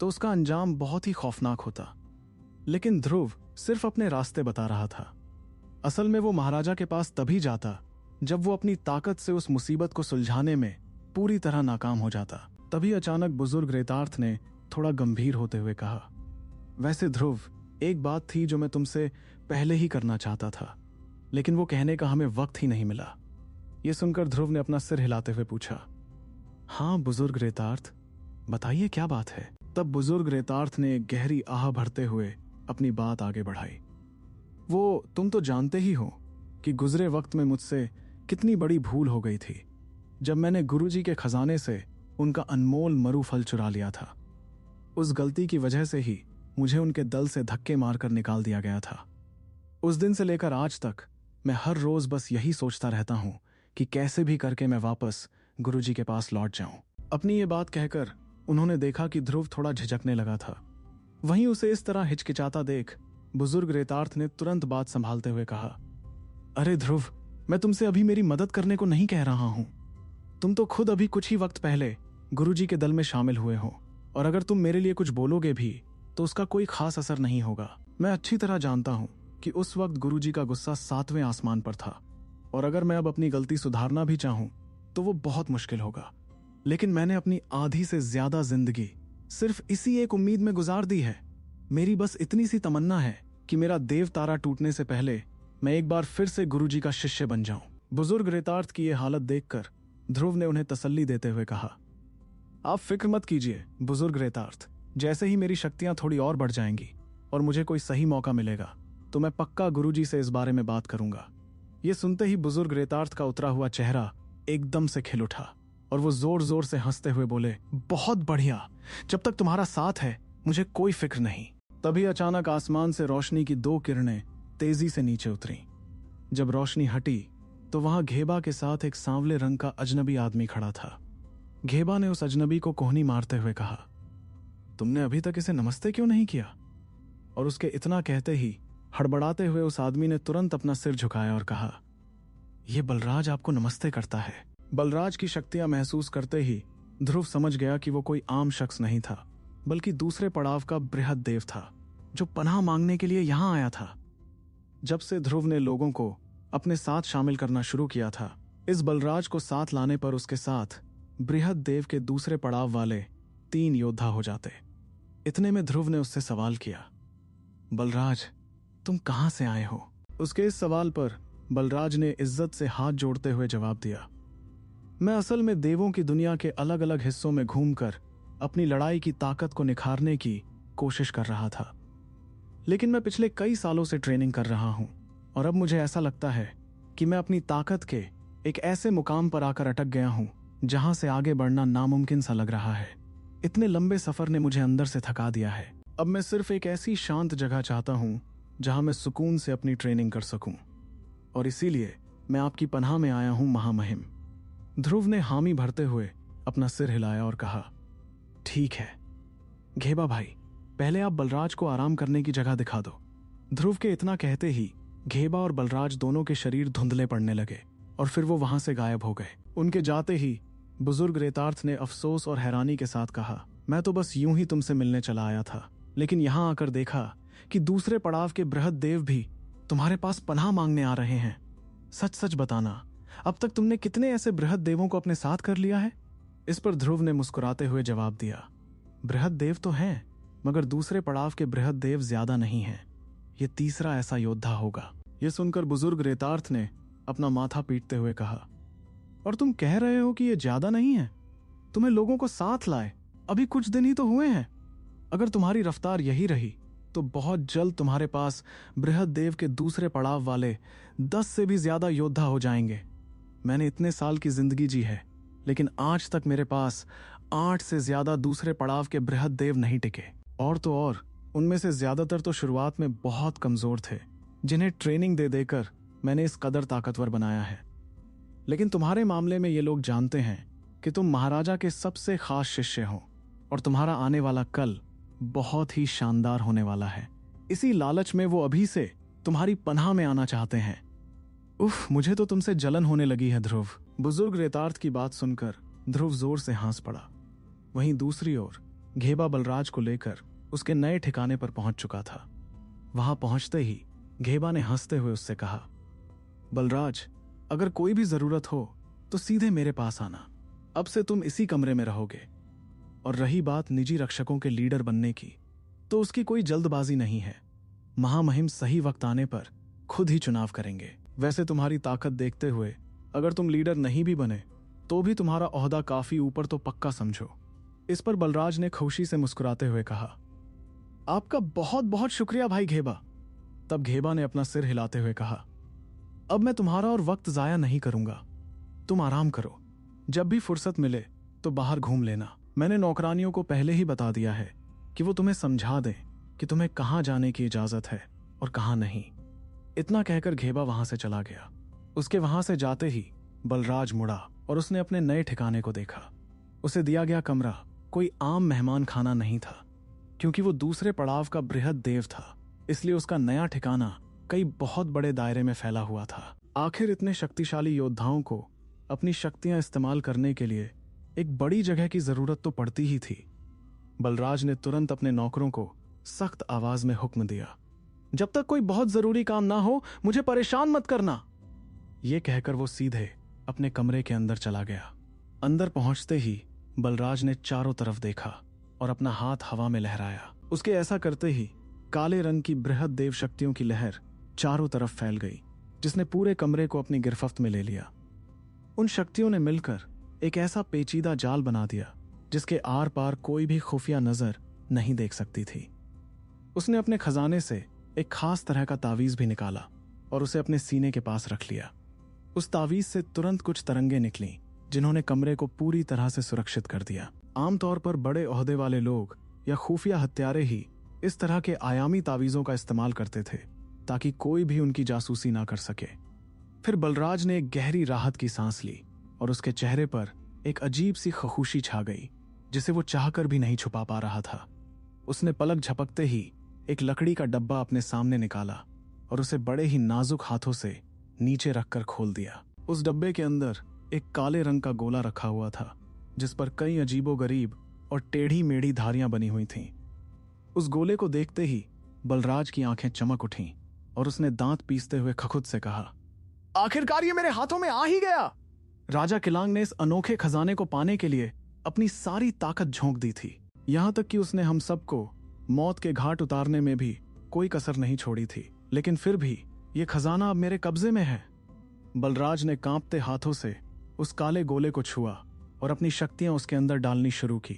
तो उसका अंजाम बहुत ही खौफनाक होता। लेकिन ध्रुव सिर्फ अपने रास्ते बता रहा था। असल में वो महाराजा के पास तभी जाता जब वो अपनी ताकत से उस मुसीबत को सुलझाने में पूरी तरह नाकाम हो जाता। तभी अचानक बुजुर्ग रेतार्थ ने थोड़ा गंभीर होते हुए कहा, वैसे ध्रुव, एक बात थी जो मैं तुमसे पहले ही करना चाहता था, लेकिन वो कहने का हमें वक्त ही नहीं मिला। यह सुनकर ध्रुव ने अपना सिर हिलाते हुए पूछा, हाँ बुजुर्ग रेतार्थ, बताइए क्या बात है। तब बुजुर्ग रेतार्थ ने गहरी आह भरते हुए अपनी बात आगे बढ़ाई। वो तुम तो जानते ही हो कि गुजरे वक्त में मुझसे कितनी बड़ी भूल हो गई थी जब मैंने गुरुजी के खजाने से उनका अनमोल मरु फल चुरा लिया था। उस गलती की वजह से ही मुझे उनके दल से धक्के मारकर निकाल दिया गया था। उस दिन से लेकर आज तक मैं हर रोज बस यही सोचता रहता हूं कि कैसे भी करके मैं वापस गुरुजी के पास लौट जाऊं। अपनी ये बात कहकर उन्होंने देखा कि ध्रुव थोड़ा झिझकने लगा था। वहीं उसे इस तरह हिचकिचाता देख बुजुर्ग रेतार्थ ने तुरंत बात संभालते हुए कहा, अरे ध्रुव, मैं तुमसे अभी मेरी मदद करने को नहीं कह रहा हूं। तुम तो खुद अभी कुछ ही वक्त पहले गुरुजी के दल में शामिल हुए हो, और अगर तुम मेरे लिए कुछ बोलोगे भी तो उसका कोई खास असर नहीं होगा। मैं अच्छी तरह जानता हूं कि उस वक्त गुरुजी का गुस्सा 7वें आसमान पर था, और अगर मैं अब अपनी गलती सुधारना भी चाहूं तो वो बहुत मुश्किल होगा। लेकिन मैंने अपनी आधी से ज्यादा जिंदगी सिर्फ इसी एक उम्मीद में गुजार दी है। मेरी बस इतनी सी तमन्ना है कि मेरा देव तारा टूटने से पहले मैं एक बार फिर से गुरुजी का शिष्य बन जाऊं। बुजुर्ग रेतार्थ की यह हालत देखकर ध्रुव ने उन्हें तसल्ली देते हुए कहा, आप फिक्र मत कीजिए बुजुर्ग रेतार्थ, जैसे ही मेरी शक्तियां थोड़ी और बढ़ जाएंगी और मुझे कोई सही मौका मिलेगा तो मैं पक्का गुरुजी से इस बारे में बात करूंगा। यह सुनते ही बुजुर्ग रेतार्थ का उतरा हुआ चेहरा एकदम से खिल उठा और वो जोर जोर से हंसते हुए बोले, बहुत बढ़िया, जब तक तुम्हारा साथ है मुझे कोई फिक्र नहीं। तभी अचानक आसमान से रोशनी की 2 किरणें तेजी से नीचे उतरी। जब रोशनी हटी तो वहां घेबा के साथ एक सांवले रंग का अजनबी आदमी खड़ा था। घेबा ने उस अजनबी को कोहनी मारते हुए कहा, तुमने अभी तक इसे नमस्ते क्यों नहीं किया? और उसके इतना कहते ही हड़बड़ाते हुए उस आदमी ने तुरंत अपना सिर झुकाया और कहा, यह बलराज आपको नमस्ते करता है। बलराज की शक्तियां महसूस करते ही ध्रुव समझ गया कि वो कोई आम शख्स नहीं था, बल्कि दूसरे पड़ाव का बृहद देव था जो पनाह मांगने के लिए यहां आया था। जब से ध्रुव ने लोगों को अपने साथ शामिल करना शुरू किया था, इस बलराज को साथ लाने पर उसके साथ बृहद देव के दूसरे पड़ाव वाले 3 योद्धा हो जाते। इतने में ध्रुव ने उससे सवाल किया, बलराज, तुम कहां से आए हो? उसके इस सवाल पर बलराज ने इज्जत से हाथ जोड़ते हुए जवाब दिया, मैं असल में देवों की दुनिया के अलग अलग हिस्सों में घूमकर अपनी लड़ाई की ताकत को निखारने की कोशिश कर रहा था। लेकिन मैं पिछले कई सालों से ट्रेनिंग कर रहा हूं और अब मुझे ऐसा लगता है कि मैं अपनी ताकत के एक ऐसे मुकाम पर आकर अटक गया हूं जहां से आगे बढ़ना नामुमकिन सा लग रहा है। इतने लंबे सफर ने मुझे अंदर से थका दिया है। अब मैं सिर्फ एक ऐसी शांत जगह चाहता हूं जहां मैं सुकून से अपनी ट्रेनिंग कर सकूं, और इसीलिए मैं आपकी पनाह में आया हूं महामहिम। ध्रुव ने हामी भरते हुए अपना सिर हिलाया और कहा, ठीक है घेबा भाई, पहले आप बलराज को आराम करने की जगह दिखा दो। ध्रुव के इतना कहते ही घेबा और बलराज दोनों के शरीर धुंधले पड़ने लगे और फिर वो वहां से गायब हो गए। उनके जाते ही बुजुर्ग रेतार्थ ने अफसोस और हैरानी के साथ कहा, मैं तो बस यूं ही तुमसे मिलने चला आया था, लेकिन यहां आकर देखा कि दूसरे पड़ाव के बृहद देव भी तुम्हारे पास पनाह मांगने आ रहे हैं। सच सच बताना, अब तक तुमने कितने ऐसे बृहद देवों को अपने साथ कर लिया है? इस पर ध्रुव ने मुस्कुराते हुए जवाब दिया, बृहद देव तो हैं, मगर दूसरे पड़ाव के बृहद देव ज्यादा नहीं हैं। ये तीसरा ऐसा योद्धा होगा। यह सुनकर बुजुर्ग रेतार्थ ने अपना माथा पीटते हुए कहा, और तुम कह रहे हो कि ये ज्यादा नहीं है? तुम्हें लोगों को साथ लाए अभी कुछ दिन ही तो हुए हैं। अगर तुम्हारी रफ्तार यही रही तो बहुत जल्द तुम्हारे पास बृहद देव के दूसरे पड़ाव वाले 10 से भी ज्यादा योद्धा हो जाएंगे। मैंने इतने साल की जिंदगी जी है, लेकिन आज तक मेरे पास 8 से ज्यादा दूसरे पड़ाव के बृहद देव नहीं टिके। और तो और उनमें से ज्यादातर तो शुरुआत में बहुत कमजोर थे, जिन्हें ट्रेनिंग दे देकर मैंने इस कदर ताकतवर बनाया है। लेकिन तुम्हारे मामले में ये लोग जानते हैं कि तुम महाराजा के सबसे खास शिष्य हो और तुम्हारा आने वाला कल बहुत ही शानदार होने वाला है। इसी लालच में वो अभी से तुम्हारी पनाह में आना चाहते हैं। उफ, मुझे तो तुमसे जलन होने लगी है ध्रुव। बुजुर्ग रेतार्थ की बात सुनकर ध्रुव जोर से हंस पड़ा। वहीं दूसरी ओर घेबा बलराज को लेकर उसके नए ठिकाने पर पहुंच चुका था। वहां पहुंचते ही घेबा ने हंसते हुए उससे कहा, बलराज, अगर कोई भी जरूरत हो तो सीधे मेरे पास आना। अब से तुम इसी कमरे में रहोगे। और रही बात निजी रक्षकों के लीडर बनने की, तो उसकी कोई जल्दबाजी नहीं है। महामहिम सही वक्त आने पर खुद ही चुनाव करेंगे। वैसे तुम्हारी ताकत देखते हुए अगर तुम लीडर नहीं भी बने तो भी तुम्हारा ओहदा काफी ऊपर तो पक्का समझो। इस पर बलराज ने खुशी से मुस्कुराते हुए कहा, आपका बहुत बहुत शुक्रिया भाई घेबा। तब घेबा ने अपना सिर हिलाते हुए कहा, अब मैं तुम्हारा और वक्त जाया नहीं करूंगा। तुम आराम करो, जब भी फुर्सत मिले तो बाहर घूम लेना। मैंने नौकरानियों को पहले ही बता दिया है कि वो तुम्हें समझा दें कि तुम्हें कहां जाने की इजाजत है और कहां नहीं। इतना कहकर घेबा वहां से चला गया। उसके वहां से जाते ही बलराज मुड़ा और उसने अपने नए ठिकाने को देखा। उसे दिया गया कमरा कोई आम मेहमान खाना नहीं था, क्योंकि वो दूसरे पड़ाव का बृहद देव था। इसलिए उसका नया ठिकाना कई बहुत बड़े दायरे में फैला हुआ था। आखिर इतने शक्तिशाली योद्धाओं को अपनी शक्तियां इस्तेमाल करने के लिए एक बड़ी जगह की जरूरत तो पड़ती ही थी। बलराज ने तुरंत अपने नौकरों को सख्त आवाज में हुक्म दिया, जब तक कोई बहुत जरूरी काम ना हो मुझे परेशान मत करना। यह कहकर वो सीधे अपने कमरे के अंदर चला गया। अंदर पहुंचते ही बलराज ने चारों तरफ देखा और अपना हाथ हवा में लहराया। उसके ऐसा करते ही काले रंग की बृहद देव शक्तियों की लहर चारों तरफ फैल गई, जिसने पूरे कमरे को अपनी गिरफ्त में ले लिया। उन शक्तियों ने मिलकर एक ऐसा पेचीदा जाल बना दिया जिसके आर पार कोई भी खुफिया नजर नहीं देख सकती थी। उसने अपने खजाने से एक खास तरह का तावीज भी निकाला और उसे अपने सीने के पास रख लिया। उस तावीज से तुरंत कुछ तरंगे निकलीं, जिन्होंने कमरे को पूरी तरह से सुरक्षित कर दिया। आमतौर पर बड़े ओहदे वाले लोग या खुफिया हत्यारे ही इस तरह के आयामी तावीजों का इस्तेमाल करते थे, ताकि कोई भी उनकी जासूसी ना कर सके। फिर बलराज ने एक गहरी राहत की सांस ली और उसके चेहरे पर एक अजीब सी खखूशी छा गई, जिसे वो चाहकर भी नहीं छुपा पा रहा था। उसने पलक झपकते ही एक लकड़ी का डब्बा अपने सामने निकाला और उसे बड़े ही नाजुक हाथों से नीचे रखकर खोल दिया। उस डब्बे के अंदर एक काले रंग का गोला रखा हुआ था, जिस पर कई अजीबोगरीब और टेढ़ी मेढ़ी धारियां बनी हुई थीं। उस गोले को देखते ही बलराज की आंखें चमक उठीं और उसने दांत पीसते हुए खखुद से कहा, आखिरकार ये मेरे हाथों में आ ही गया। राजा किलांग ने इस अनोखे खजाने को पाने के लिए अपनी सारी ताकत झोंक दी थी। यहां तक कि उसने हम सबको मौत के घाट उतारने में भी कोई कसर नहीं छोड़ी थी। लेकिन फिर भी यह खजाना अब मेरे कब्जे में है। बलराज ने कांपते हाथों से उस काले गोले को छुआ और अपनी शक्तियां उसके अंदर डालनी शुरू की।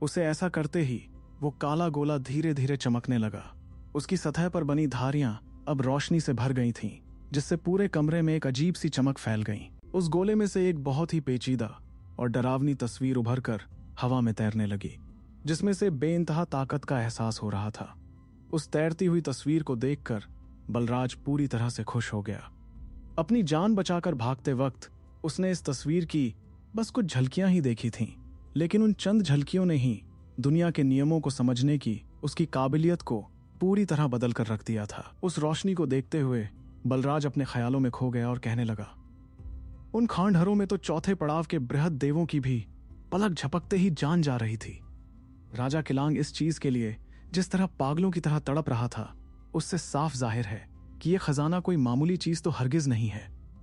उसे ऐसा करते ही वो काला गोला धीरे धीरे चमकने लगा। उसकी सतह पर बनी धारियां अब रोशनी से भर गई थीं, जिससे पूरे कमरे में एक अजीब सी चमक फैल गई। उस गोले में से एक बहुत ही पेचीदा और डरावनी तस्वीर उभर कर हवा में तैरने लगी, जिसमें से बेइंतहा ताकत का एहसास हो रहा था। उस तैरती हुई तस्वीर को देखकर बलराज पूरी तरह से खुश हो गया। अपनी जान बचाकर भागते वक्त उसने इस तस्वीर की बस कुछ झलकियां ही देखी थीं, लेकिन उन चंद झलकियों ने ही दुनिया के नियमों को समझने की उसकी काबिलियत को पूरी तरह बदल कर रख दिया था। उस रोशनी को देखते हुए बलराज अपने ख्यालों में खो गया और कहने लगा, उन खांडहरों में तो चौथे पड़ाव के बृहद देवों की भी पलक झपकते ही जान जा रही थी। राजा किलांग इस चीज के लिए जिस तरह पागलों की तरह तड़प रहा था, उससे साफ जाहिर है कि यह खजाना कोई मामूली चीज तो हरगिज नहीं है।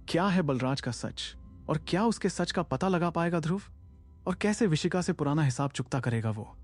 क्या है बलराज का सच, और क्या उसके सच का पता लगा पाएगा ध्रुव? और कैसे विशिका से पुराना हिसाब चुकता करेगा वो।